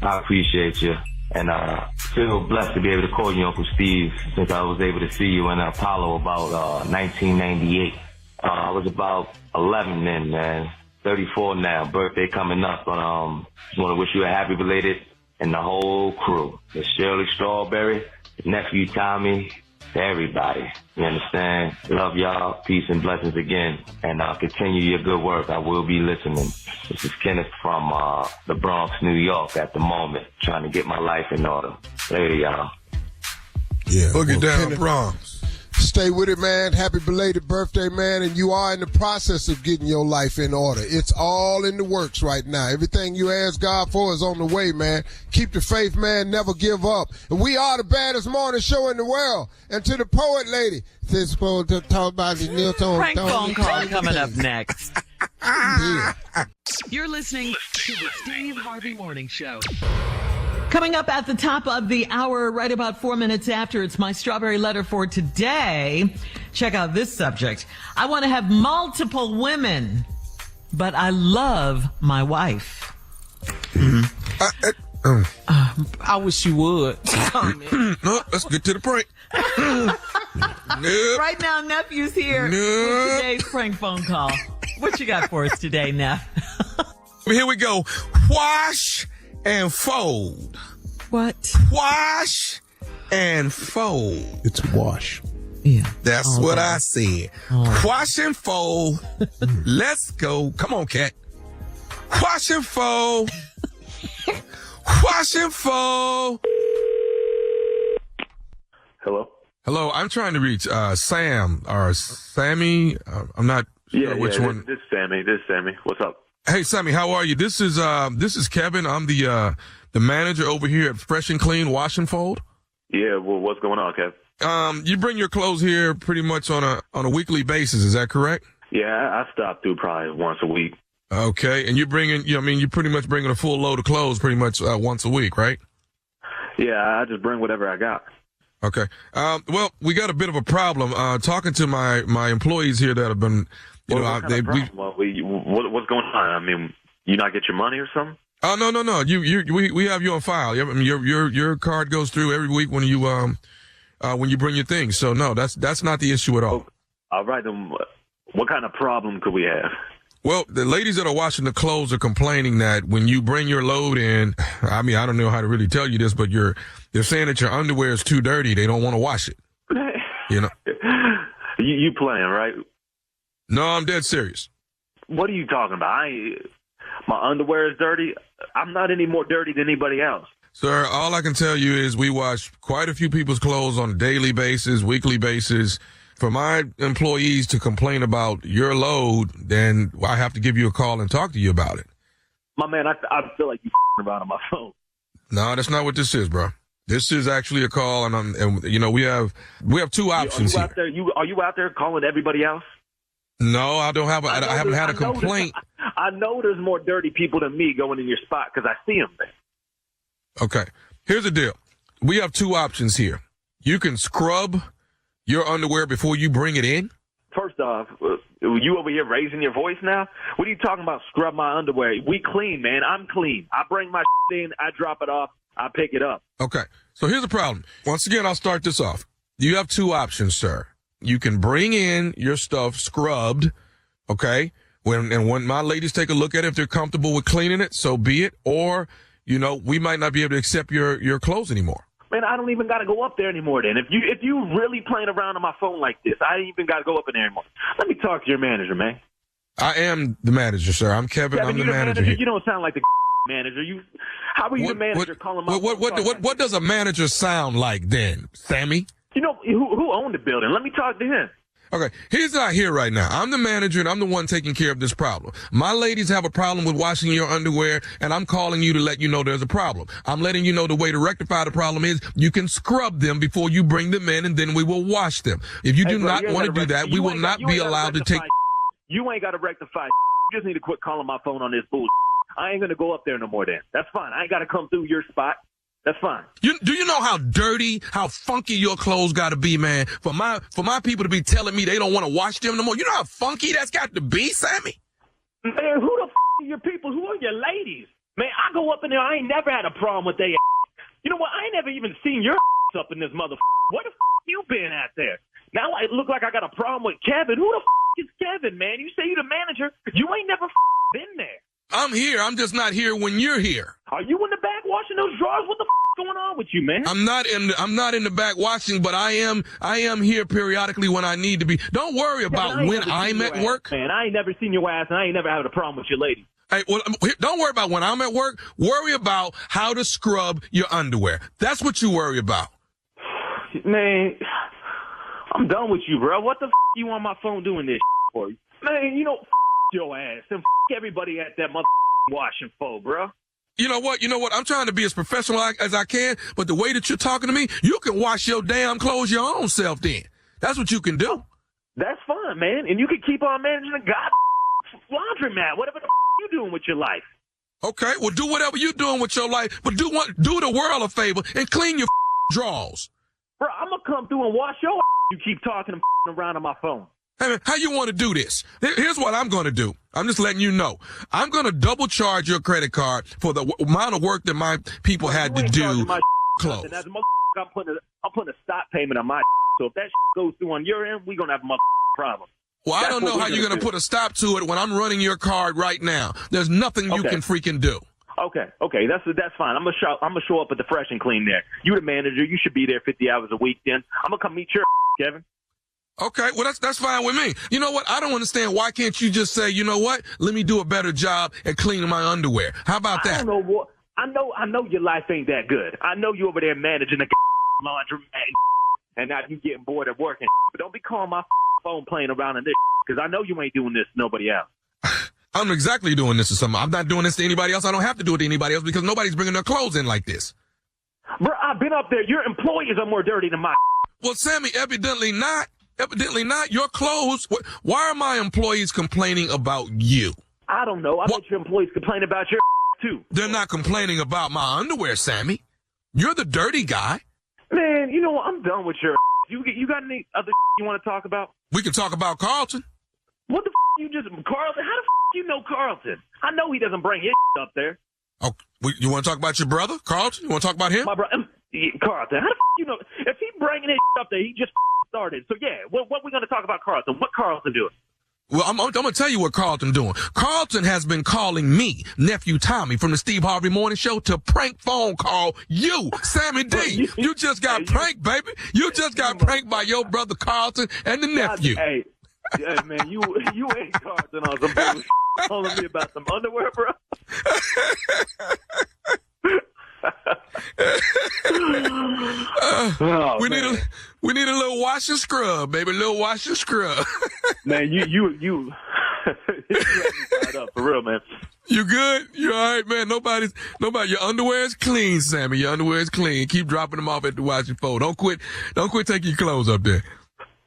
I appreciate you, and I feel blessed to be able to call you Uncle Steve, since I was able to see you in Apollo about 1998. I was about 11 then, man. 34 now. Birthday coming up. But just want to wish you a happy belated, and the whole crew. It's Shirley Strawberry, nephew Tommy, to everybody. You understand? Love y'all. Peace and blessings again. And continue your good work. I will be listening. This is Kenneth from the Bronx, New York at the moment, trying to get my life in order. Later, y'all. Yeah. Boogie down Kenneth, Bronx. Stay with it, man. Happy belated birthday, man. And you are in the process of getting your life in order. It's all in the works right now. Everything you ask God for is on the way, man. Keep the faith, man. Never give up. And we are the baddest morning show in the world. And to the poet lady, this supposed to talk about the Nilton. Prank phone call coming up next. Yeah. You're listening to the Steve Harvey Morning Show. Coming up at the top of the hour, right about 4 minutes after, it's my strawberry letter for today. Check out this subject. I want to have multiple women, but I love my wife. I wish you would. No, let's get to the prank. Nope. Right now, Nephew's here with today's prank phone call. What you got for us today, Neph? Here we go. Wash and fold. What? Wash and fold. It's wash. Yeah. That's what I said. Wash and fold. Let's go. Come on, cat. Wash and fold. Wash and fold. Hello? Hello, I'm trying to reach Sam or Sammy. I'm not sure which one. This is Sammy. What's up? Hey, Sammy, how are you? This is Kevin. I'm the manager over here at Fresh and Clean Wash and Fold. Yeah, well, what's going on, Kev? You bring your clothes here pretty much on a weekly basis. Is that correct? Yeah, I stop through probably once a week. Okay, and you're pretty much bringing a full load of clothes pretty much once a week, right? Yeah, I just bring whatever I got. Okay. Well, we got a bit of a problem. Talking to my employees here that have been You know, what's going on? I mean, you not get your money or something? Oh, no. We have you on file. I mean, your card goes through every week when you bring your things. So no, that's not the issue at all. All right, then what kind of problem could we have? Well, the ladies that are washing the clothes are complaining that when you bring your load in, I mean, I don't know how to really tell you this, but they're saying that your underwear is too dirty. They don't want to wash it. You know? You playing, right? No, I'm dead serious. What are you talking about? My underwear is dirty. I'm not any more dirty than anybody else. Sir, all I can tell you is we wash quite a few people's clothes on a daily basis, weekly basis. For my employees to complain about your load, then I have to give you a call and talk to you about it. My man, I feel like you around on my phone. No, that's not what this is, bro. This is actually a call, and you know, we have two options are you out there calling everybody else? No, I don't have. I haven't had a complaint. I know there's more dirty people than me going in your spot because I see them there. Okay, here's the deal. We have two options here. You can scrub your underwear before you bring it in. First off, you over here raising your voice now? What are you talking about, scrub my underwear? We clean, man. I'm clean. I bring my in, I drop it off, I pick it up. Okay, so here's the problem. Once again, I'll start this off. You have two options, sir. You can bring in your stuff scrubbed, okay? When my ladies take a look at it, if they're comfortable with cleaning it, so be it. Or, you know, we might not be able to accept your clothes anymore. Man, I don't even got to go up there anymore then. If you really playing around on my phone like this, I ain't even got to go up in there anymore. Let me talk to your manager, man. I am the manager, sir. I'm Kevin. I'm the manager. You don't sound like the manager. How are you the manager calling my phone? What does a manager sound like then, Sammy? You know, who owned the building? Let me talk to him. Okay, he's not here right now. I'm the manager, and I'm the one taking care of this problem. My ladies have a problem with washing your underwear, and I'm calling you to let you know there's a problem. I'm letting you know the way to rectify the problem is you can scrub them before you bring them in, and then we will wash them. If you do not want to do that, we will not be allowed to take... You ain't got to rectify. You just need to quit calling my phone on this bullshit. I ain't going to go up there no more then. That's fine. I ain't got to come through your spot. That's fine. Do you know how dirty, how funky your clothes got to be, man? For my people to be telling me they don't want to wash them no more. You know how funky that's got to be, Sammy? Man, who the are your people? Who are your ladies? Man, I go up in there. I ain't never had a problem with they. You know what? I ain't never even seen your up in this motherfucker. Where the you been at there? Now I look like I got a problem with Kevin. Who the is Kevin, man? You say you the manager. You ain't never been there. I'm here. I'm just not here when you're here. Are you in the back washing those drawers? What the going on with you, man? I'm not in the back washing, but I am here periodically when I need to be. Don't worry about when I'm at work. Man, I ain't never seen your ass, and I ain't never had a problem with your lady. Hey, well, don't worry about when I'm at work. Worry about how to scrub your underwear. That's what you worry about. Man, I'm done with you, bro. What the you on my phone doing this for? Man, you know, your ass and everybody at that washing for, bro. You know what? I'm trying to be as professional as I can, but the way that you're talking to me, you can wash your damn clothes your own self then. That's what you can do. That's fine, man. And you can keep on managing the laundromat, whatever the you doing with your life. Okay, well, do whatever you're doing with your life, but do the world a favor and clean your drawers. Bro, I'm going to come through and wash your you keep talking and around on my phone. Hey, man, how you want to do this? Here's what I'm going to do. I'm just letting you know. I'm going to double charge your credit card for the amount of work that my people had to do. Close. I'm putting a stop payment on my so if that goes through on your end, we're going to have a problem. Well, I don't know how you're going to put a stop to it when I'm running your card right now. There's nothing you can freaking do. Okay, that's fine. I'm gonna show up at the Fresh and Clean there. You the manager. You should be there 50 hours a week. Then I'm gonna come meet your Kevin. Okay, well that's fine with me. You know what? I don't understand. Why can't you just say, you know what? Let me do a better job at cleaning my underwear. How about that? I don't know what. I know your life ain't that good. I know you over there managing the laundromat, and now you getting bored of working. But don't be calling my phone playing around in this because I know you ain't doing this to nobody else. I'm exactly doing this to someone. I'm not doing this to anybody else. I don't have to do it to anybody else because nobody's bringing their clothes in like this. Bro, I've been up there. Your employees are more dirty than my. Well, Sammy, evidently not. Evidently not. Your clothes. Why are my employees complaining about you? I don't know. I bet your employees complain about your too. They're not complaining about my underwear, Sammy. You're the dirty guy. Man, you know what? I'm done with your. You got any other you want to talk about? We can talk about Carlton. What the you just Carlton? How the you know Carlton? I know he doesn't bring his up there. Oh, you want to talk about your brother, Carlton? You want to talk about him? My brother, Carlton. How the you know? If he bringing his up there, he just started. So yeah, what we gonna talk about Carlton? What Carlton doing? Well, I'm going to tell you what Carlton doing. Carlton has been calling me, nephew Tommy from the Steve Harvey Morning Show, to prank phone call you, Sammy D. You just got pranked, baby. You just got pranked by your brother Carlton and the nephew. Hey, man, you ain't Carlton on some bullshit calling me about some underwear, bro. We need a little wash and scrub, baby. A little wash and scrub. Man, you let me tied up for real, man. You good? You all right, man? Nobody. Your underwear is clean, Sammy. Your underwear is clean. Keep dropping them off at the washing floor. Don't quit taking your clothes up there.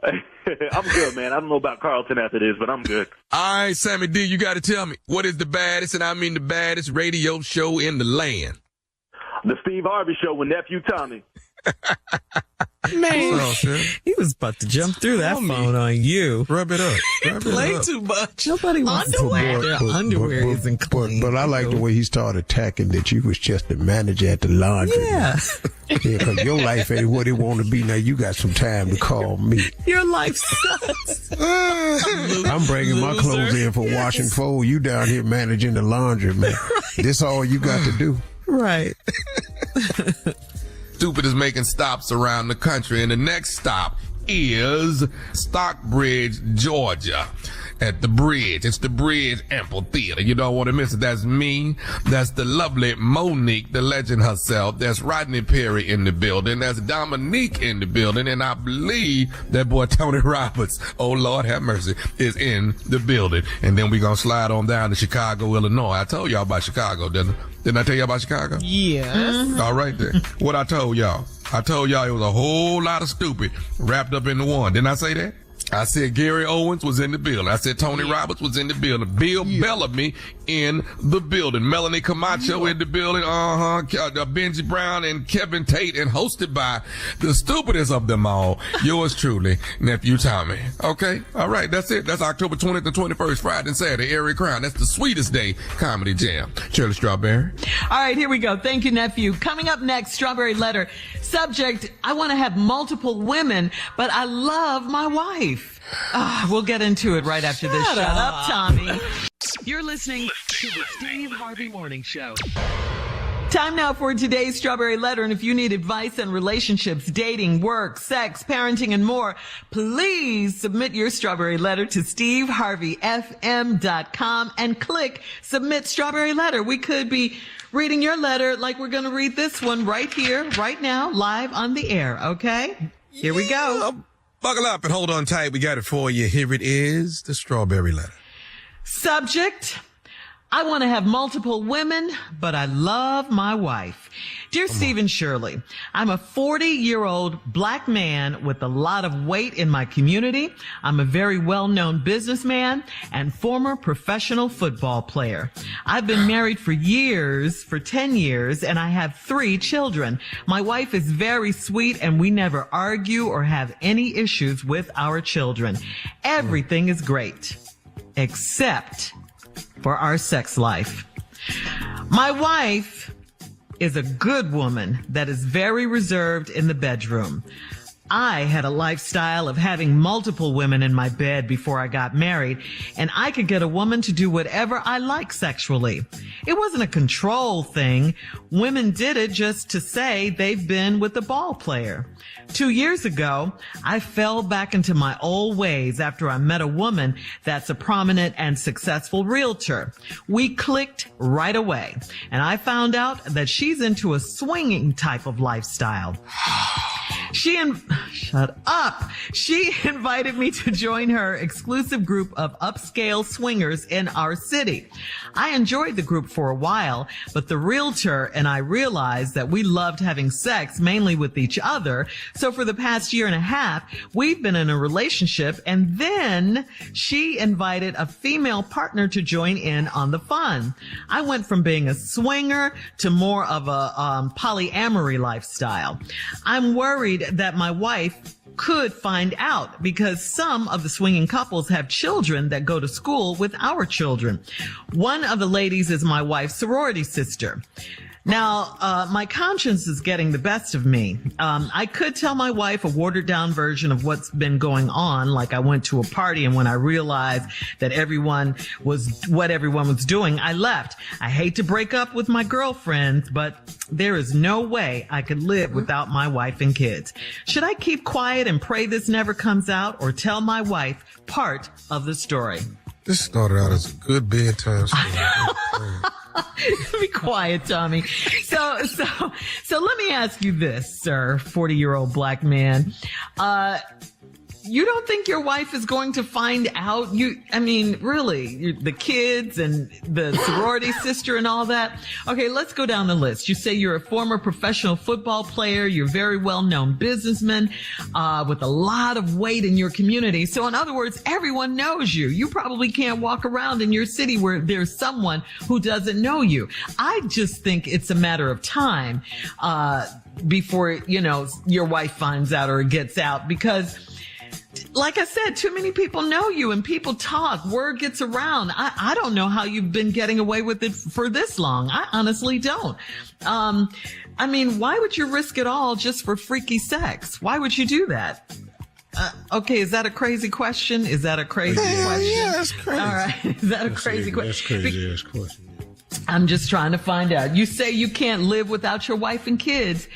I'm good, man. I don't know about Carlton after this, but I'm good. All right, Sammy D, you got to tell me, what is the baddest, and I mean the baddest radio show in the land? The Steve Harvey Show with nephew Tommy. Man, he was about to jump through that phone on you. Rub it up. Play too much. Nobody wants underwear. Their underwear isn't clean. But I like the way he started attacking that you was just the manager at the laundry. Yeah. Because your life ain't what it want to be. Now you got some time to call me. Your life sucks. I'm bringing my clothes in for wash and fold. You down here managing the laundry, man. Right. This all you got to do. Right. Stupid is making stops around the country, and the next stop is Stockbridge, Georgia. At the Bridge. It's the Bridge Amphitheater. You don't want to miss it. That's me. That's the lovely Monique, the legend herself. There's Rodney Perry in the building. There's Dominique in the building. And I believe that boy Tony Roberts, oh Lord have mercy, is in the building. And then we're going to slide on down to Chicago, Illinois. I told y'all about Chicago, didn't I tell y'all about Chicago? Yes. All right then. What I told y'all? I told y'all it was a whole lot of stupid wrapped up into one. Didn't I say that? I said Gary Owens was in the building. I said Tony Roberts was in the building. Bill Bellamy in the building. Melanie Camacho in the building. Benji Brown and Kevin Tate, and hosted by the stupidest of them all, yours truly, nephew Tommy. Okay? All right. That's it. That's October 20th to 21st, Friday and Saturday, Airy Crown. That's the sweetest day comedy jam. Shirley Strawberry. All right, here we go. Thank you, nephew. Coming up next, Strawberry Letter. Subject, I want to have multiple women, but I love my wife. We'll get into it right after this. Shut up, Tommy. You're listening to the Steve Harvey Morning Show. Time now for today's Strawberry Letter. And if you need advice on relationships, dating, work, sex, parenting, and more, please submit your Strawberry Letter to SteveHarveyFM.com and click Submit Strawberry Letter. We could be reading your letter like we're going to read this one right here, right now, live on the air. Okay? Here we go. Buckle up and hold on tight. We got it for you. Here it is, the Strawberry Letter. Subject, I want to have multiple women, but I love my wife. Dear Steve and Shirley, I'm a 40-year-old black man with a lot of weight in my community. I'm a very well-known businessman and former professional football player. I've been married for 10 years, and I have 3 children. My wife is very sweet, and we never argue or have any issues with our children. Everything is great, except for our sex life. My wife is a good woman that is very reserved in the bedroom. I had a lifestyle of having multiple women in my bed before I got married, and I could get a woman to do whatever I like sexually. It wasn't a control thing. Women did it just to say they've been with the ball player. 2 years ago, I fell back into my old ways after I met a woman that's a prominent and successful realtor. We clicked right away, and I found out that she's into a swinging type of lifestyle. Shut up. She invited me to join her exclusive group of upscale swingers in our city. I enjoyed the group for a while, but the realtor and I realized that we loved having sex mainly with each other. So for the past year and a half, we've been in a relationship, and then she invited a female partner to join in on the fun. I went from being a swinger to more of a polyamory lifestyle. I'm worried that my wife could find out because some of the swinging couples have children that go to school with our children. One of the ladies is my wife's sorority sister. Now, my conscience is getting the best of me. I could tell my wife a watered down version of what's been going on. Like I went to a party and when I realized that everyone was doing, I left. I hate to break up with my girlfriends, but there is no way I could live without my wife and kids. Should I keep quiet and pray this never comes out or tell my wife part of the story? This started out as a good bedtime story. Be quiet, Tommy. So let me ask you this, sir, 40-year-old black man. You don't think your wife is going to find out? Really, the kids and the sorority sister and all that. Okay, let's go down the list. You say you're a former professional football player. You're a very well-known businessman with a lot of weight in your community. So in other words, everyone knows you. You probably can't walk around in your city where there's someone who doesn't know you. I just think it's a matter of time before, your wife finds out or gets out because like I said, too many people know you and people talk. Word gets around. I don't know how you've been getting away with it for this long. I honestly don't. Why would you risk it all just for freaky sex? Why would you do that? Okay, is that a crazy question? Is that a crazy question? Yeah, that's crazy. All right. Is that a crazy question? That's crazy ass question. I'm just trying to find out. You say you can't live without your wife and kids.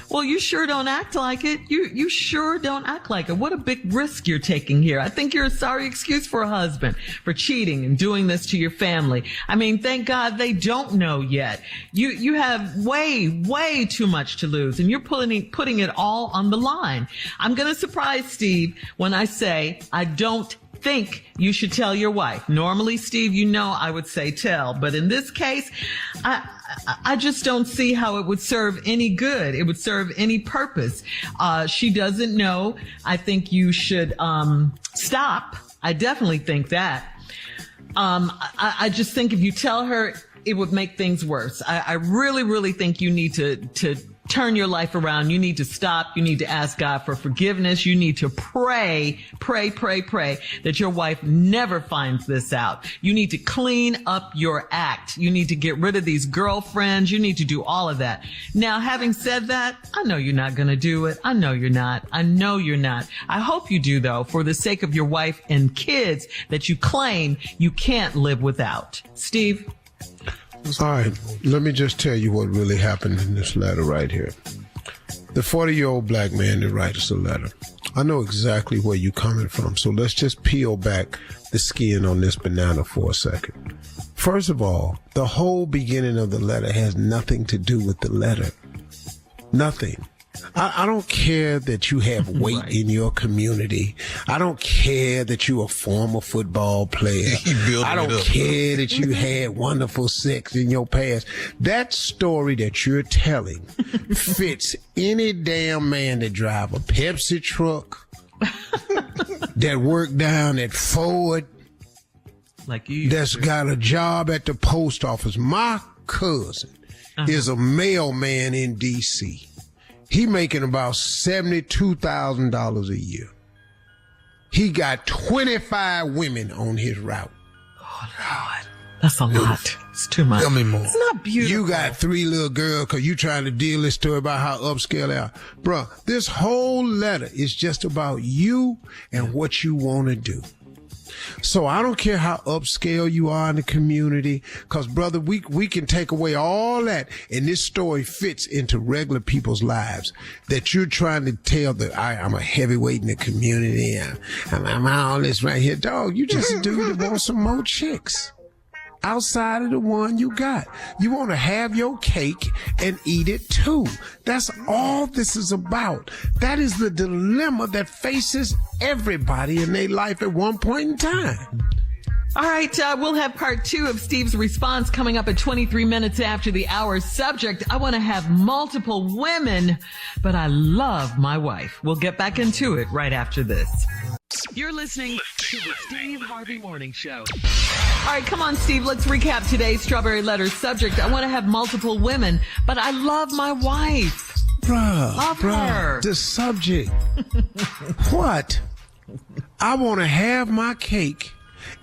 Well, you sure don't act like it. You sure don't act like it. What a big risk you're taking here. I think you're a sorry excuse for a husband for cheating and doing this to your family. Thank God they don't know yet. You have way too much to lose and you're putting it all on the line. I'm going to surprise Steve when I say I don't think you should tell your wife. Normally, Steve, I would say tell, but in this case, I just don't see how it would serve any good. It would serve any purpose. She doesn't know. I think you should stop. I definitely think that. I just think if you tell her, it would make things worse. I really think you need to turn your life around. You need to stop. You need to ask God for forgiveness. You need to pray that your wife never finds this out. You need to clean up your act. You need to get rid of these girlfriends. You need to do all of that. Now, having said that, I know you're not going to do it. I know you're not. I hope you do, though, for the sake of your wife and kids that you claim you can't live without. Steve? All right, let me just tell you what really happened in this letter right here. The 40-year-old black man that writes a letter. I know exactly where you're coming from, so let's just peel back the skin on this banana for a second. First of all, the whole beginning of the letter has nothing to do with the letter. Nothing. I don't care that you have weight in your community. I don't care that you're a former football player. I don't care that you had wonderful sex in your past. That story that you're telling fits any damn man that drive a Pepsi truck, that work down at Ford, like you, that's got a job at the post office. My cousin is a mailman in D.C. He making about $72,000 a year. He got 25 women on his route. Oh, Lord. That's a lot. It's too much. Tell me more. It's not beautiful. You got 3 little girls because you trying to deal this story about how upscale they are. Bruh, this whole letter is just about you and what you want to do. So I don't care how upscale you are in the community, because, brother, we can take away all that, and this story fits into regular people's lives that you're trying to tell that I'm a heavyweight in the community. I'm all this right here. Dog, you just a dude that wants some more chicks outside of the one you got. You want to have your cake and eat it too. That's all this is about. That is the dilemma that faces everybody in their life at one point in time. All right, we'll have part 2 of Steve's response coming up at 23 minutes after the hour. Subject, I want to have multiple women, but I love my wife. We'll get back into it right after this. You're listening to the Steve Harvey Morning Show. All right, come on, Steve. Let's recap today's Strawberry Letter. Subject, I want to have multiple women, but I love my wife. Bruh, the subject. What? I want to have my cake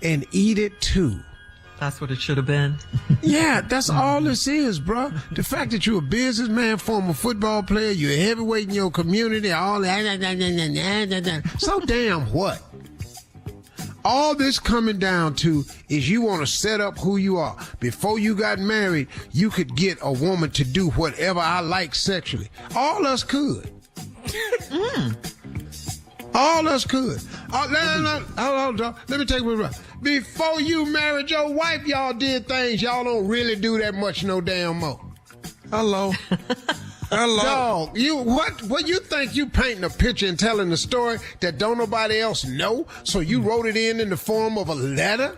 and eat it too. That's what it should have been. Yeah, that's all this is, bruh. The fact that you're a businessman, former football player, you're a heavyweight in your community, all that. So damn what? All this coming down to is you want to set up who you are. Before you got married, you could get a woman to do whatever I like sexually. All us could. All us could. Hold on. Let me take it right. Before you married your wife, y'all did things y'all don't really do that much no damn more. Hello. Dog, what you think you painting a picture and telling the story that don't nobody else know? So you wrote it in the form of a letter?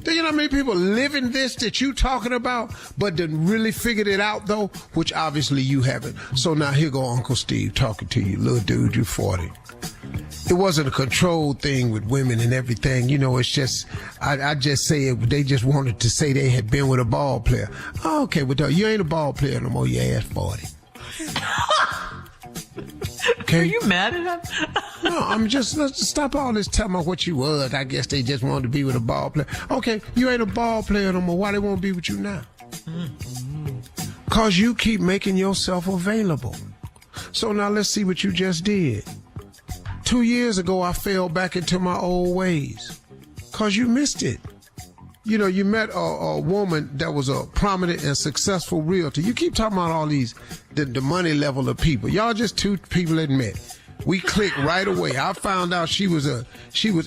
Do you know how many people live in this that you talking about, but didn't really figured it out though? Which obviously you haven't. So now here go Uncle Steve talking to you. Little dude, you're 40. It wasn't a controlled thing with women and everything. You know, it's just, I just say it, they just wanted to say they had been with a ball player. Oh, okay, but you ain't a ball player no more. You ass 40. Okay. Are you mad at him? No, I'm just, let's stop all this telling me what you was. I guess they just wanted to be with a ball player. Okay, you ain't a ball player no more. Why they won't be with you now? Because you keep making yourself available. So now let's see what you just did. 2 years ago, I fell back into my old ways. Because you missed it. You know, you met a woman that was a prominent and successful realtor. You keep talking about all these, the money level of people. Y'all just two people that met. We clicked right away. I found out she was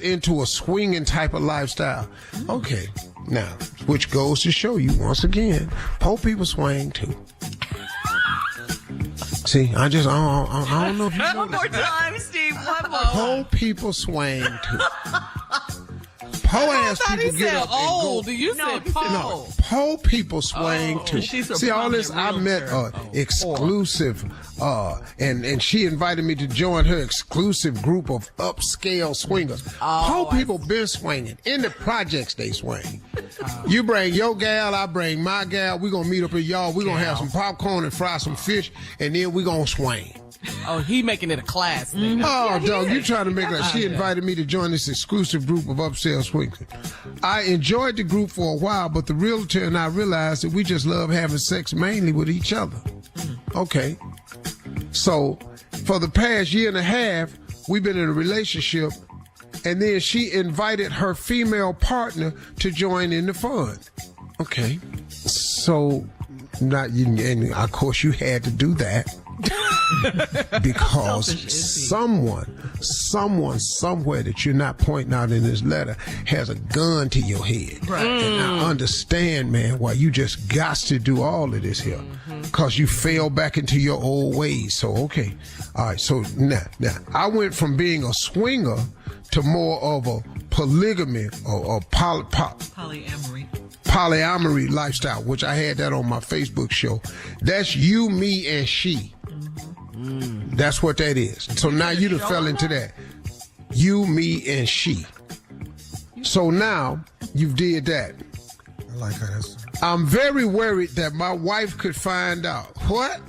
into a swinging type of lifestyle. Okay, now, which goes to show you, once again, poor people swing too. See, I don't know if you know One more time, Steve. One more. Poor people swing too. Poor ass people get up old. and go. You said poor. No, poor people swing too. See, all this, I met exclusive, and she invited me to join her exclusive group of upscale swingers. Poor people been swinging. In the projects, they swing. You bring your gal, I bring my gal. We gonna meet up at y'all. We gonna have some popcorn and fry some fish, and then we gonna swing. Oh, he making it a class thing. Oh, dog, you trying to make that. She invited me to join this exclusive group of upscale swingers. I enjoyed the group for a while, but the realtor and I realized that we just love having sex mainly with each other. Okay. So for the past year and a half, we've been in a relationship, and then she invited her female partner to join in the fun. Okay. So, and of course you had to do that. Because someone somewhere that you're not pointing out in this letter has a gun to your head. Right. And I understand, man, why you just got to do all of this here. Because you fell back into your old ways. So, okay. All right. So now I went from being a swinger to more of a polygamy or polyamory lifestyle, which I had that on my Facebook show. That's you, me, and she. That's what that is. So now you done fell into that. You, me, and she. So now you've did that. I like how that's. I'm very worried that my wife could find out. What?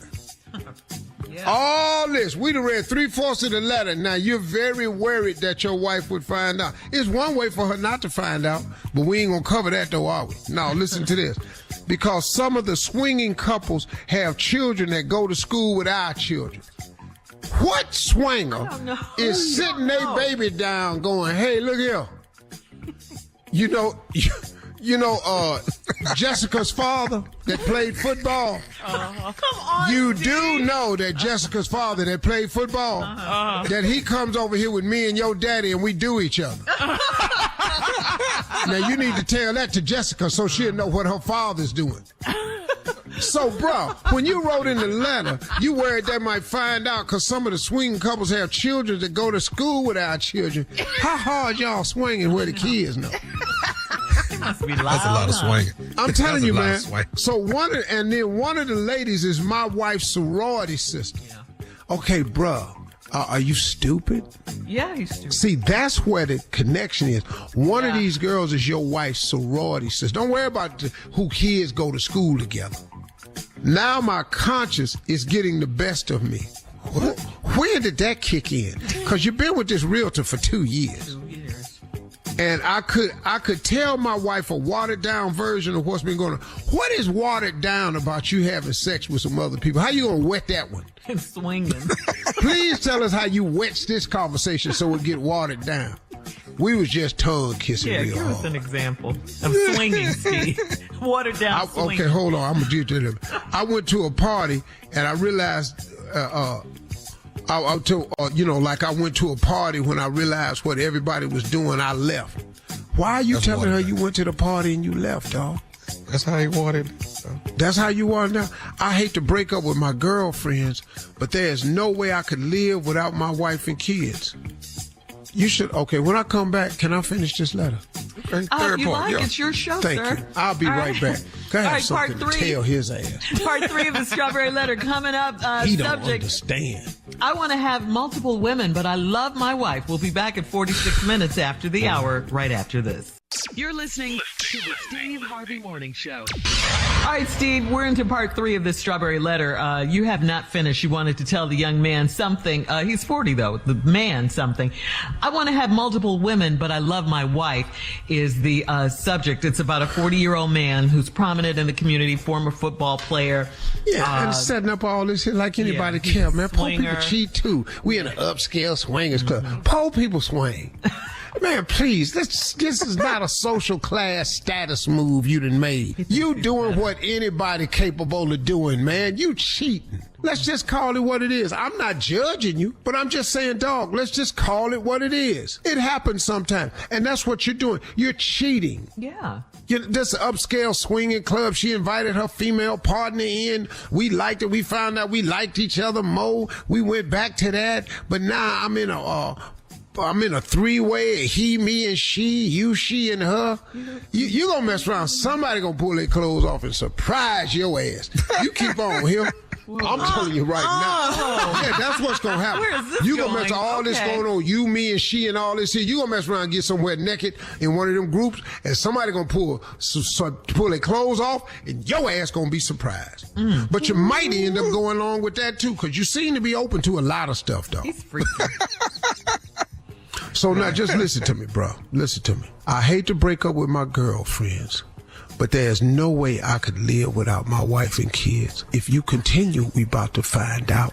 Yeah. All this. We done read 3/4 of the letter. Now you're very worried that your wife would find out. It's one way for her not to find out, but we ain't gonna cover that though, are we? No, listen to this. Because some of the swinging couples have children that go to school with our children. What swinger is sitting their baby down going, hey, look here. You know, Jessica's father that played football. Come on, you do know that Jessica's father that played football, that he comes over here with me and your daddy and we do each other. Now you need to tell that to Jessica so she'll know what her father's doing. So, bro, when you wrote in the letter, you worried they might find out because some of the swinging couples have children that go to school with our children. How hard y'all swinging where the kids know? Must be loud. That's a lot of swinging. I'm telling you, man. So one of the ladies is my wife's sorority sister. Yeah. Okay, bro. Are you stupid? Yeah, he's stupid. See, that's where the connection is. One of these girls is your wife's sorority sister. Don't worry about who kids go to school together. Now my conscience is getting the best of me. When did that kick in? Because you've been with this realtor for 2 years. And I could tell my wife a watered down version of what's been going on. What is watered down about you having sex with some other people? How you gonna wet that one? Swinging. Please tell us how you wet this conversation so it get watered down. We was just tongue kissing real hard. Yeah, give us an example of swinging, Steve. Watered down swinging. Okay, hold on. I'm gonna get to them. I went to a party and I realized, I went to a party when I realized what everybody was doing. I left. Why are you telling her you went to the party and you left, dog? That's how you wanted. That's how you are now. I hate to break up with my girlfriends, but there's no way I could live without my wife and kids. You should. Okay, when I come back, can I finish this letter? Okay, third part. It's your show, Thank sir. you. I'll be right back. I have something to tell his ass. Part 3 of the Strawberry Letter coming up. He don't subject, understand. I want to have multiple women, but I love my wife. We'll be back at 46 minutes after the hour, right after this. You're listening to the Steve Harvey Morning Show. All right, Steve, we're into part 3 of this Strawberry Letter. You have not finished. You wanted to tell the young man something. He's 40, though. The man something. I want to have multiple women, but I love my wife is the subject. It's about a 40-year-old man who's prominent in the community, former football player. Yeah, and setting up all this shit like anybody care, man. Poor people cheat, too. We in an upscale swingers club. Poor people swing. Man, please, this is not a social class status move you done made. You doing what anybody capable of doing, man. You cheating. Let's just call it what it is. I'm not judging you, but I'm just saying, dog, let's just call it what it is. It happens sometimes, and that's what you're doing. You're cheating. Yeah. This upscale swinging club, she invited her female partner in. We liked it. We found out we liked each other more. We went back to that, but now I'm in a three-way, he, me, and she, you, she, and her. You gonna mess around. Somebody gonna pull their clothes off and surprise your ass. You keep on here. I'm telling you right now. Yeah, that's what's gonna happen. Where is this you gonna going? mess all this going on, you, me, and she, and all this here. You gonna mess around and get somewhere naked in one of them groups, and somebody gonna pull their clothes off, and your ass gonna be surprised. But you might end up going along with that too, because you seem to be open to a lot of stuff, though. He's freaking. So now just listen to me, bro. Listen to me. I hate to break up with my girlfriends, but there's no way I could live without my wife and kids. If you continue, we about to find out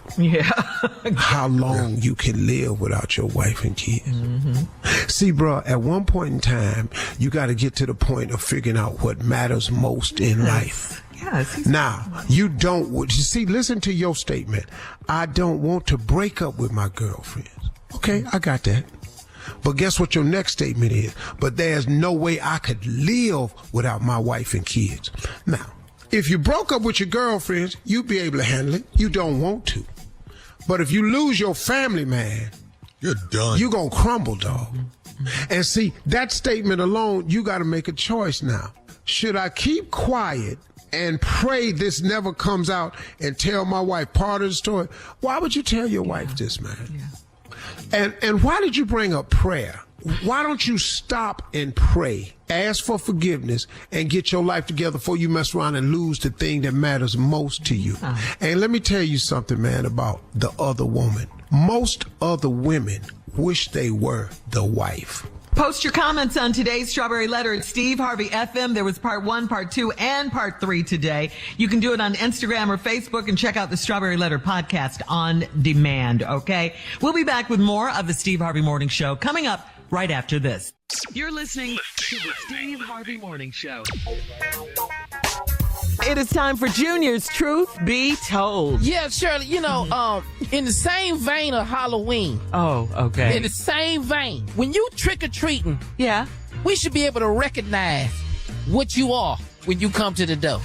how long you can live without your wife and kids. See, bro, at one point in time, you got to get to the point of figuring out what matters most in life. Yes. Now, you see, listen to your statement. I don't want to break up with my girlfriends. Okay, I got that. But guess what your next statement is? But there's no way I could live without my wife and kids. Now, if you broke up with your girlfriends, you'd be able to handle it. You don't want to. But if you lose your family, man, you're done. You're going to crumble, dog. And see, that statement alone, you got to make a choice now. Should I keep quiet and pray this never comes out and tell my wife part of the story? Why would you tell your wife this, man? Yeah. And why did you bring up prayer? Why don't you stop and pray, ask for forgiveness, and get your life together before you mess around and lose the thing that matters most to you? And let me tell you something, man, about the other woman. Most other women wish they were the wife. Post your comments on today's Strawberry Letter at Steve Harvey FM. There was part 1, part 2, and part 3 today. You can do it on Instagram or Facebook and check out the Strawberry Letter podcast on demand, okay? We'll be back with more of the Steve Harvey Morning Show coming up right after this. You're listening to the Steve Harvey Morning Show. It is time for Junior's Truth Be Told. Yeah, Shirley, in the same vein of Halloween. Oh, okay. In the same vein, when you trick-or-treating, we should be able to recognize what you are when you come to the door.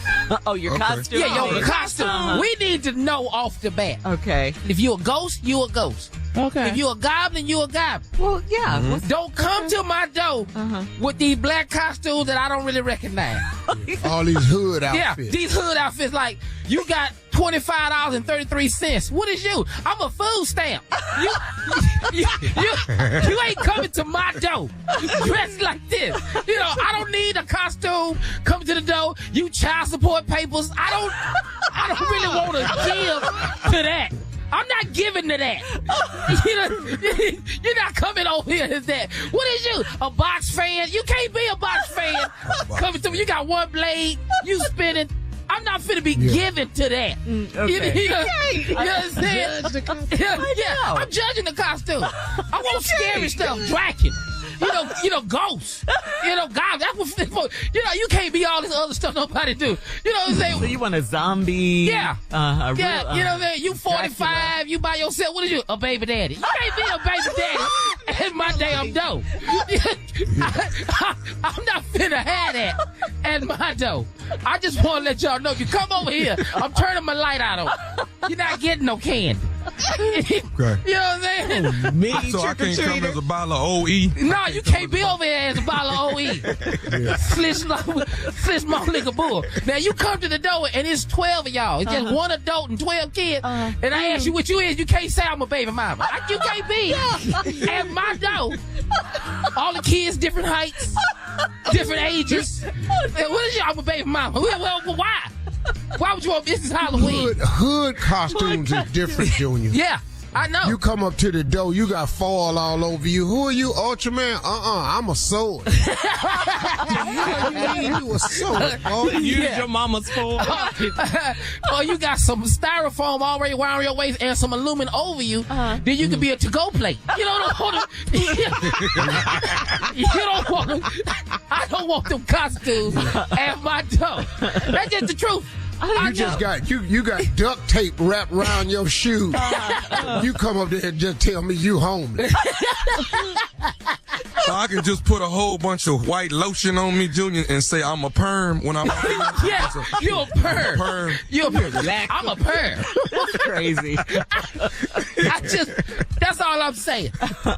Your costume? Yeah, your costume. We need to know off the bat. Okay. If you're a ghost, you're a ghost. Okay. If you're a goblin, you're a goblin. Well, yeah. Don't come to my door with these black costumes that I don't really recognize. All these hood outfits. Yeah, these hood outfits like, you got $25.33. What is you? I'm a food stamp. You ain't coming to my door dressed like this. You know, I don't need a costume coming to the door. You child support papers. I don't really want to give to that. I'm not giving to that. You're not coming over here as that. What is you? A box fan? You can't be a box fan. Coming to me, you got one blade, you spinning. I'm not finna be given to that. Okay. You know what I'm saying? Yeah, I'm judging the costume. I want scary stuff, Draken. You know, ghosts. You know, God, that's what, you know, you can't be all this other stuff nobody do. You know what I'm saying? So you want a zombie? Yeah. You know what I'm saying? You 45, Dracula. You by yourself. What is you? A baby daddy. You can't be a baby daddy at my damn door. I'm not finna have that at my door. I just want to let y'all know, if you come over here, I'm turning my light out on. You're not getting no candy. Okay. You know what I'm saying? Me, so I can't come as a bottle of OE? No, you can't be over here as a bottle of OE. Slish my liquor bull. Now, you come to the door, and it's 12 of y'all. It's just one adult and 12 kids. And I ask you what you is, you can't say I'm a baby mama. You can't be at my door. All the kids, different heights, different ages. What is you? I'm a baby mama. Well, why? Why would you want this is Halloween? Hood costumes is different, Junior. Yeah, I know. You come up to the door, you got foil all over you. Who are you, Ultraman? I'm a sword. You a sword. Use your mama's foil. Or you got some styrofoam already around your waist and some aluminum over you. Then you can be a to-go plate. You don't want to. You don't want them. I don't want them costumes at my door. That's just the truth. You got duct tape wrapped around your shoes. You come up there and just tell me you homeless. So I can just put a whole bunch of white lotion on me, Junior, and say I'm a perm when I'm yeah, you're a perm. You're a perm. I'm a perm. That's crazy. That's all I'm saying.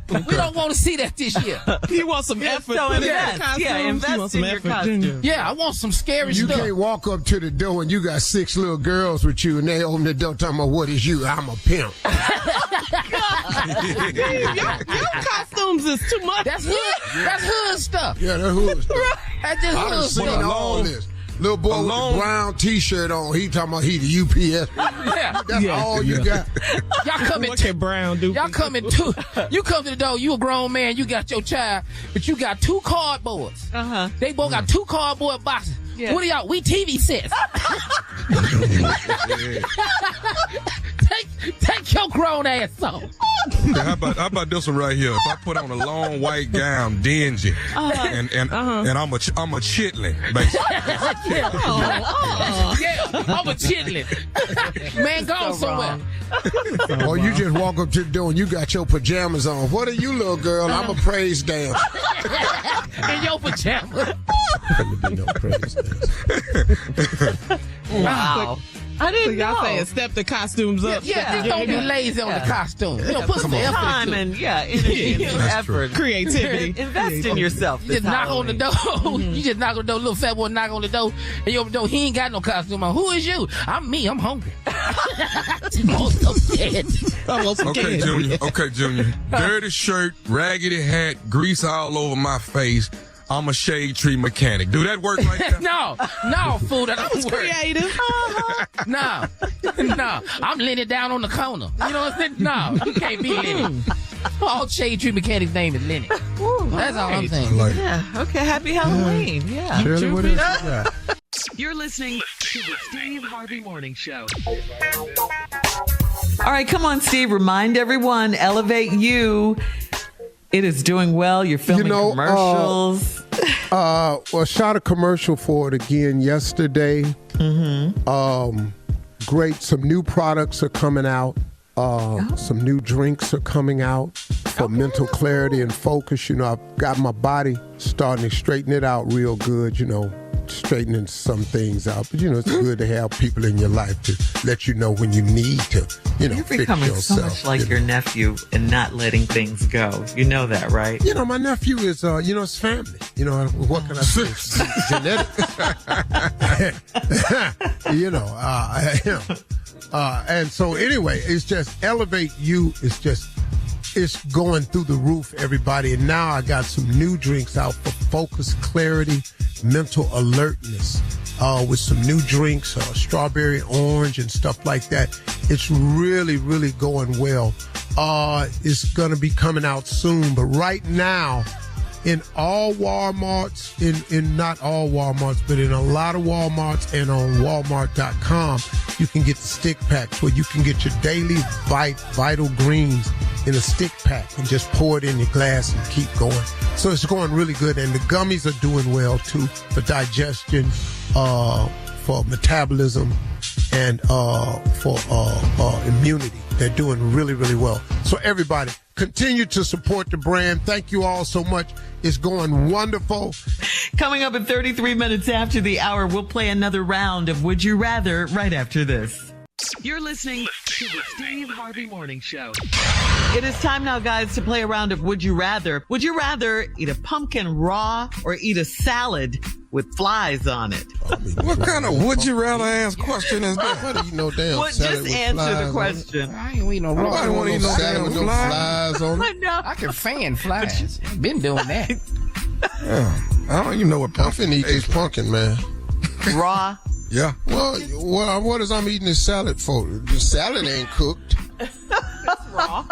We don't want to see that this year. You want some effort. Invest in your costume. Yeah, I want some scary stuff. You can't walk up to the door and you got 6 little girls with you and they open the door talking about, what is you? I'm a pimp. Your costumes is too much. That's hood stuff. Yeah, that's hood stuff. That's just I done hood seen stuff. all this. Little boy with a brown T-shirt on. He talking about he the UPS. Yeah. That's all you got. Y'all come in. What can Brown do? Y'all come in too. You come to the door. You a grown man. You got your child, but you got 2 cardboards. They both got 2 cardboard boxes. Yeah. What are y'all? We TV sets. Take your grown ass off. How about this one right here? If I put on a long white gown, dingy, and I'm a chitlin, basically. Yeah, I'm a chitlin. Man, go somewhere. Or you just walk up to the door and you got your pajamas on. What are you, little girl? I'm a praise dancer. In your pajamas. No praise dancer. Wow. I didn't know. Y'all saying step the costumes up. Yeah, just don't be lazy on the costume. You know, put some effort time into it. and energy and effort. Creativity. Invest in yourself. You just knock on the door. You just knock on the door. Little fat boy knock on the door. And you open the door. He ain't got no costume on. Who is you? I'm me. I'm hungry. Okay, Junior. Okay, Junior. Dirty shirt, raggedy hat, grease all over my face. I'm a shade tree mechanic. Do that work like that? No, fool. That was creative. No. I'm Lenny down on the corner. You know what I'm saying? No, you can't be Lenny. All shade tree mechanics' name is Lenny. That's all I'm saying. Yeah. Okay. Happy Halloween. Yeah. Shirley, what else you got? You're listening to the Steve Harvey Morning Show. All right, come on, Steve. Remind everyone, Elevate You. It is doing well. You're filming commercials. Shot a commercial for it again yesterday. Great. Some new products are coming out. Some new drinks are coming out for mental clarity and focus. You know, I've got my body starting to straighten it out real good, you know, straightening some things out. But, you know, it's good to have people in your life to let you know when you need to, you know, You're fix becoming yourself. so much like your nephew and not letting things go. You know that, right? You know, my nephew is, you know, it's family. You know, what can I say? It's genetics. You know, and so anyway, it's just Elevate You. It's just It's going through the roof, everybody. And now I got some new drinks out for focus, clarity, mental alertness. With some new drinks, strawberry, orange, and stuff like that. It's really, really going well. It's going to be coming out soon. But right now, in all Walmarts, in not all Walmarts, but in a lot of Walmarts and on Walmart.com, you can get the stick packs where you can get your daily Vital Greens in a stick pack and just pour it in your glass and keep going. So it's going really good. And the gummies are doing well, too, for digestion, for metabolism, and for immunity. They're doing really, really well. So everybody, continue to support the brand. Thank you all so much. It's going wonderful. Coming up in 33 minutes after the hour, we'll play another round of Would You Rather right after this. You're listening to the Steve Harvey Morning Show. It is time now, guys, to play a round of Would You Rather. Would you rather eat a pumpkin raw or eat a salad with flies on it? What kind of would you rather ask question is that? What do you know, damn Well, salad just with answer flies the question. I ain't eat no raw. Nobody want to eat no salad damn with no flies. flies on it. No. I can fan flies. Been doing that. I don't even know what I'm pumpkin finna eat this pumpkin, man. Raw? Yeah. Well, what is I'm eating this salad for? The salad ain't cooked. Raw.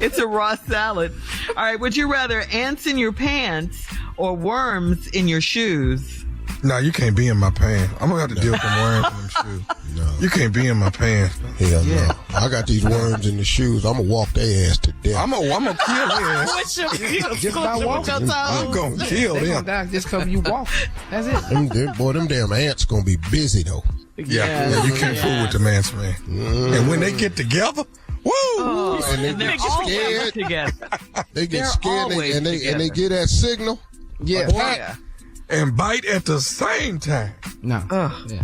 It's a raw salad. All right, would you rather ants in your pants or worms in your shoes? No, you can't be in my pants. I'm going to have to deal with them worms in them shoes. No. You can't be in my pants. Hell no. I got these worms in the shoes. I'm going to walk their ass to death. I'm gonna kill their ass. What's your Just by walking. I'm going to kill They them. gonna die just because you walk. That's it. Them damn ants going to be busy, though. Yeah, you can't fool with the man's man. And when they get together, woo! And they They're get always scared. together. They get They're scared always and they together. get that signal. Yeah. Yeah. And bite at the same time. No. Yeah.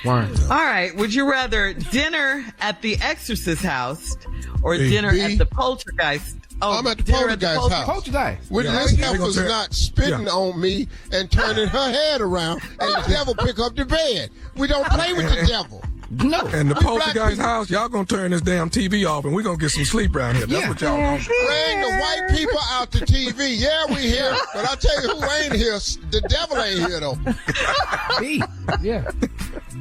Worms. All right. Would you rather dinner at the Exorcist house or Hey, dinner B. at the Poltergeist? Oh, I'm at the dinner Poltergeist house. Poltergeist. When Yeah. this Yeah. heifer's Yeah. not spitting on me and turning her head around, and the devil pick up the bed. We don't play with the devil. No. And the We black poltergeist people. house, y'all gonna turn this damn TV off and we're gonna get some sleep around here. That's what y'all gonna do. Bring the white people out to TV. Yeah, we here. But I tell you who ain't here. The devil ain't here, though. B. Yeah.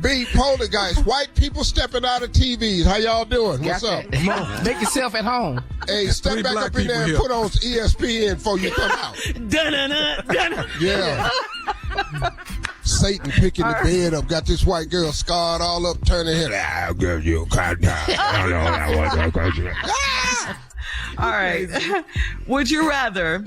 B, Poltergeist. White people stepping out of TVs. How y'all doing? What's Got up? that. Make yourself at home. Hey, step three back black up in there and people put on ESPN before you come out. Dun-dun-dun, Yeah. Satan picking the bed up, got this white girl scarred all up, turning her head. I'll give you a countdown. All right. Would you rather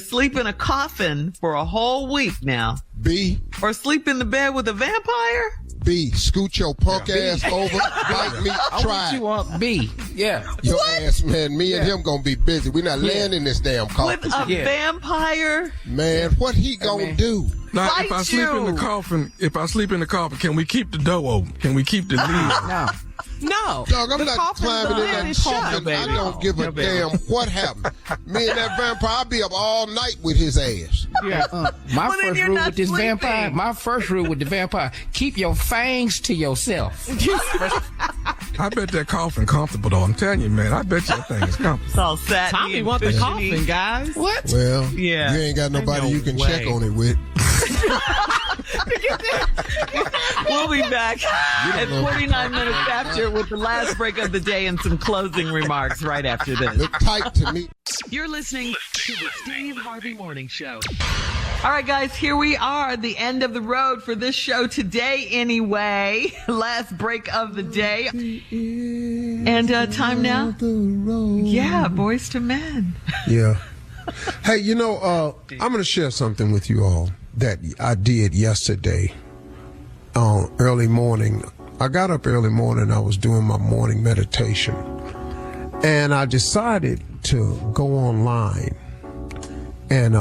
sleep in a coffin for a whole week now B, or sleep in the bed with a vampire? B, scoot your punk ass over, bite me, I try want it. you on B. Yeah. Your ass, man, me and him gonna be busy. We're not landing this damn With coffin. a vampire? Man, what he gonna do? Now, Fight if I sleep in you. the coffin, can we keep the door open? Can we keep the lid? No. No. Dog, I'm The not coffin's climbing in already that shut, coffin. I baby. don't give a damn what happened. Me and that vampire, I'll be up all night with his ass. Yeah. My Well, then first you're rule not with this sleeping. vampire. My first rule with the vampire: keep your fangs to yourself. I bet that coffin comfortable though. I'm telling you, man. I bet that thing is comfortable. It's all satiny Tommy and want the cushiony. coffin, guys. What? Well, Yeah. you ain't got nobody No you can way. check on it with. We'll be back at 49 minutes after with the last break of the day and some closing remarks right after this. Look tight to me. You're listening to the Steve Harvey Morning Show. All right, guys, here we are, the end of the road for this show today anyway. Last break of the day. And time now? Yeah, Boys to Men. Yeah. Hey, you know, I'm going to share something with you all that I did yesterday early morning. I got up early morning. I was doing my morning meditation. And I decided to go online and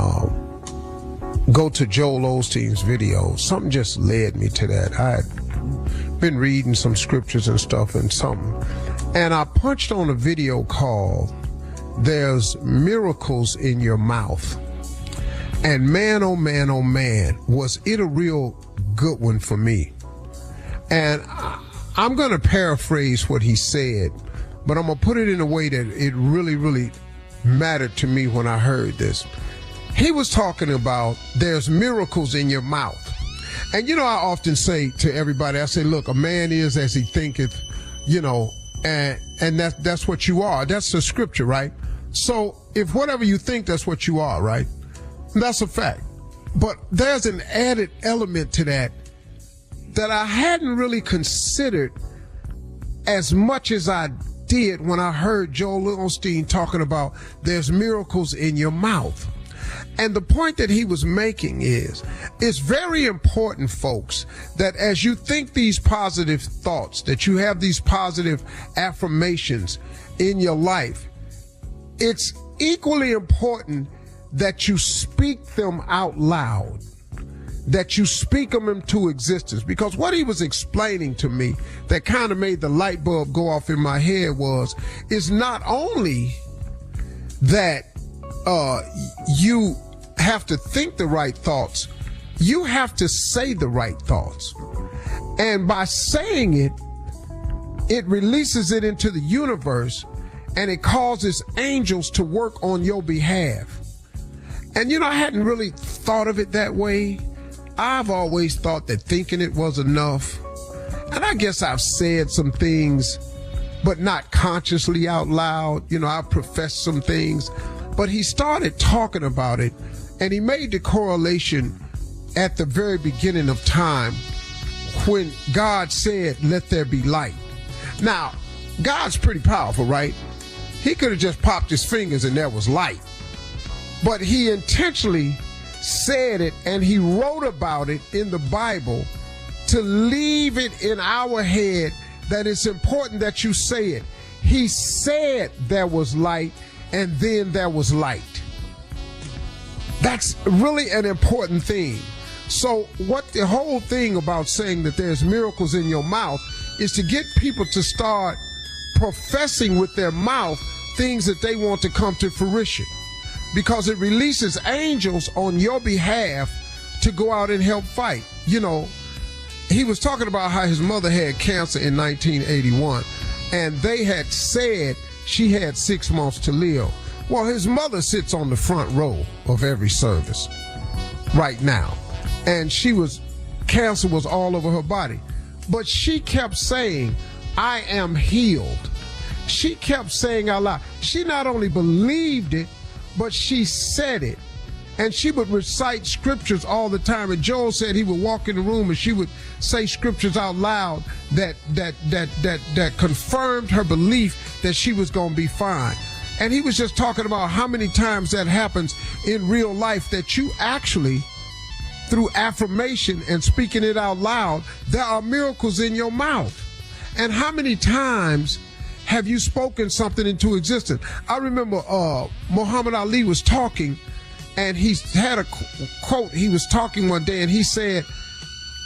go to Joel Osteen's video. Something just led me to that. I had been reading some scriptures and stuff and something. And I punched on a video called There's Miracles in Your Mouth. And man, oh man, oh man, was it a real good one for me. And I'm going to paraphrase what he said, but I'm going to put it in a way that it really, really mattered to me when I heard this. He was talking about there's miracles in your mouth. And, you know, I often say to everybody, I say, look, a man is as he thinketh, you know, and that's what you are. That's the scripture, right? So if whatever you think, that's what you are, right? That's a fact. But there's an added element to that I hadn't really considered as much as I did when I heard Joel Osteen talking about there's miracles in your mouth. And the point that he was making is, it's very important, folks, that as you think these positive thoughts, that you have these positive affirmations in your life, it's equally important that you speak them out loud, that you speak them into existence. Because what he was explaining to me that kind of made the light bulb go off in my head is not only that you have to think the right thoughts, you have to say the right thoughts. And by saying it, it releases it into the universe and it causes angels to work on your behalf. And you know, I hadn't really thought of it that way. I've always thought that thinking it was enough. And I guess I've said some things, but not consciously out loud. You know, I've professed some things. But he started talking about it, and he made the correlation at the very beginning of time when God said, let there be light. Now, God's pretty powerful, right? He could have just popped his fingers and there was light. But he intentionally said it, and he wrote about it in the Bible to leave it in our head that it's important that you say it. He said there was light, and then there was light. That's really an important thing. So what the whole thing about saying that there's miracles in your mouth is to get people to start professing with their mouth things that they want to come to fruition, because it releases angels on your behalf to go out and help fight. You know, he was talking about how his mother had cancer in 1981, and they had said she had 6 months to live. Well, his mother sits on the front row of every service right now, and cancer was all over her body. But she kept saying, I am healed. She kept saying out loud. She not only believed it, but she said it. And she would recite scriptures all the time. And Joel said he would walk in the room and she would say scriptures out loud that confirmed her belief that she was going to be fine. And he was just talking about how many times that happens in real life, that you actually, through affirmation and speaking it out loud, there are miracles in your mouth. And how many times have you spoken something into existence? I remember Muhammad Ali was talking, and he had a quote. He was talking one day, and he said,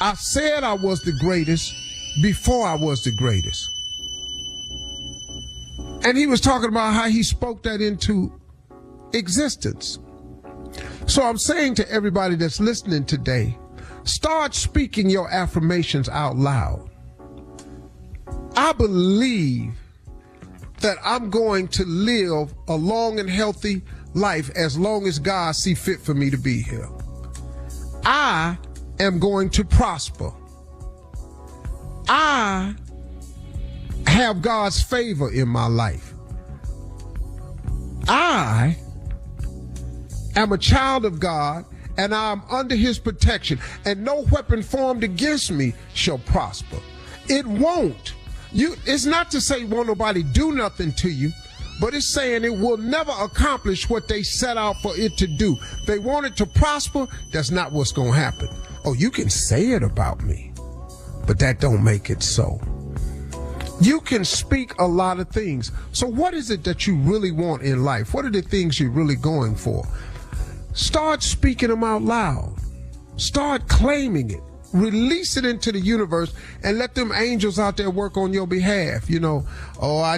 I said I was the greatest before I was the greatest. And he was talking about how he spoke that into existence. So I'm saying to everybody that's listening today, start speaking your affirmations out loud. I believe that I'm going to live a long and healthy life as long as God see fit for me to be here. I am going to prosper. I have God's favor in my life. I am a child of God, and I'm under his protection, and no weapon formed against me shall prosper. It won't. It's not to say won't nobody do nothing to you, but it's saying it will never accomplish what they set out for it to do. They want it to prosper. That's not what's going to happen. Oh, you can say it about me, but that don't make it so. You can speak a lot of things. So what is it that you really want in life? What are the things you're really going for? Start speaking them out loud. Start claiming it. Release it into the universe and let them angels out there work on your behalf. You know, oh, I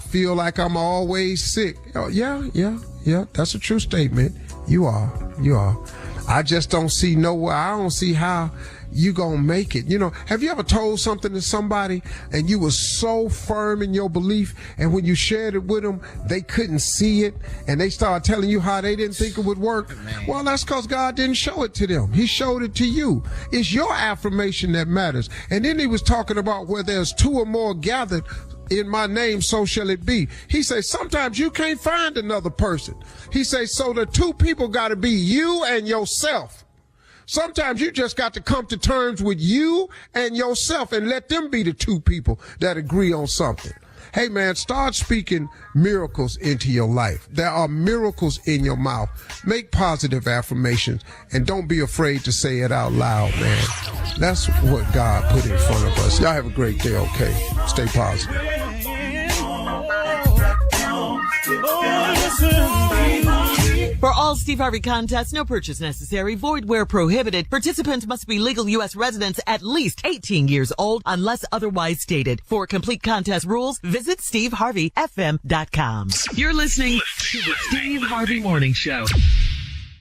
feel like I'm always sick. Oh, yeah. That's a true statement. You are. I just don't see nowhere. I don't see how you gonna make it. You know, have you ever told something to somebody and you were so firm in your belief, and when you shared it with them, they couldn't see it, and they started telling you how they didn't think it would work? Well, that's because God didn't show it to them. He showed it to you. It's your affirmation that matters. And then he was talking about where there's two or more gathered in my name, so shall it be. He says sometimes you can't find another person. He says, so the two people got to be you and yourself. Sometimes you just got to come to terms with you and yourself and let them be the two people that agree on something. Hey, man, start speaking miracles into your life. There are miracles in your mouth. Make positive affirmations, and don't be afraid to say it out loud, man. That's what God put in front of us. Y'all have a great day, okay? Stay positive. For all Steve Harvey contests, no purchase necessary, void where prohibited. Participants must be legal U.S. residents at least 18 years old unless otherwise stated. For complete contest rules, visit SteveHarveyFM.com. You're listening to the Steve Harvey Morning Show.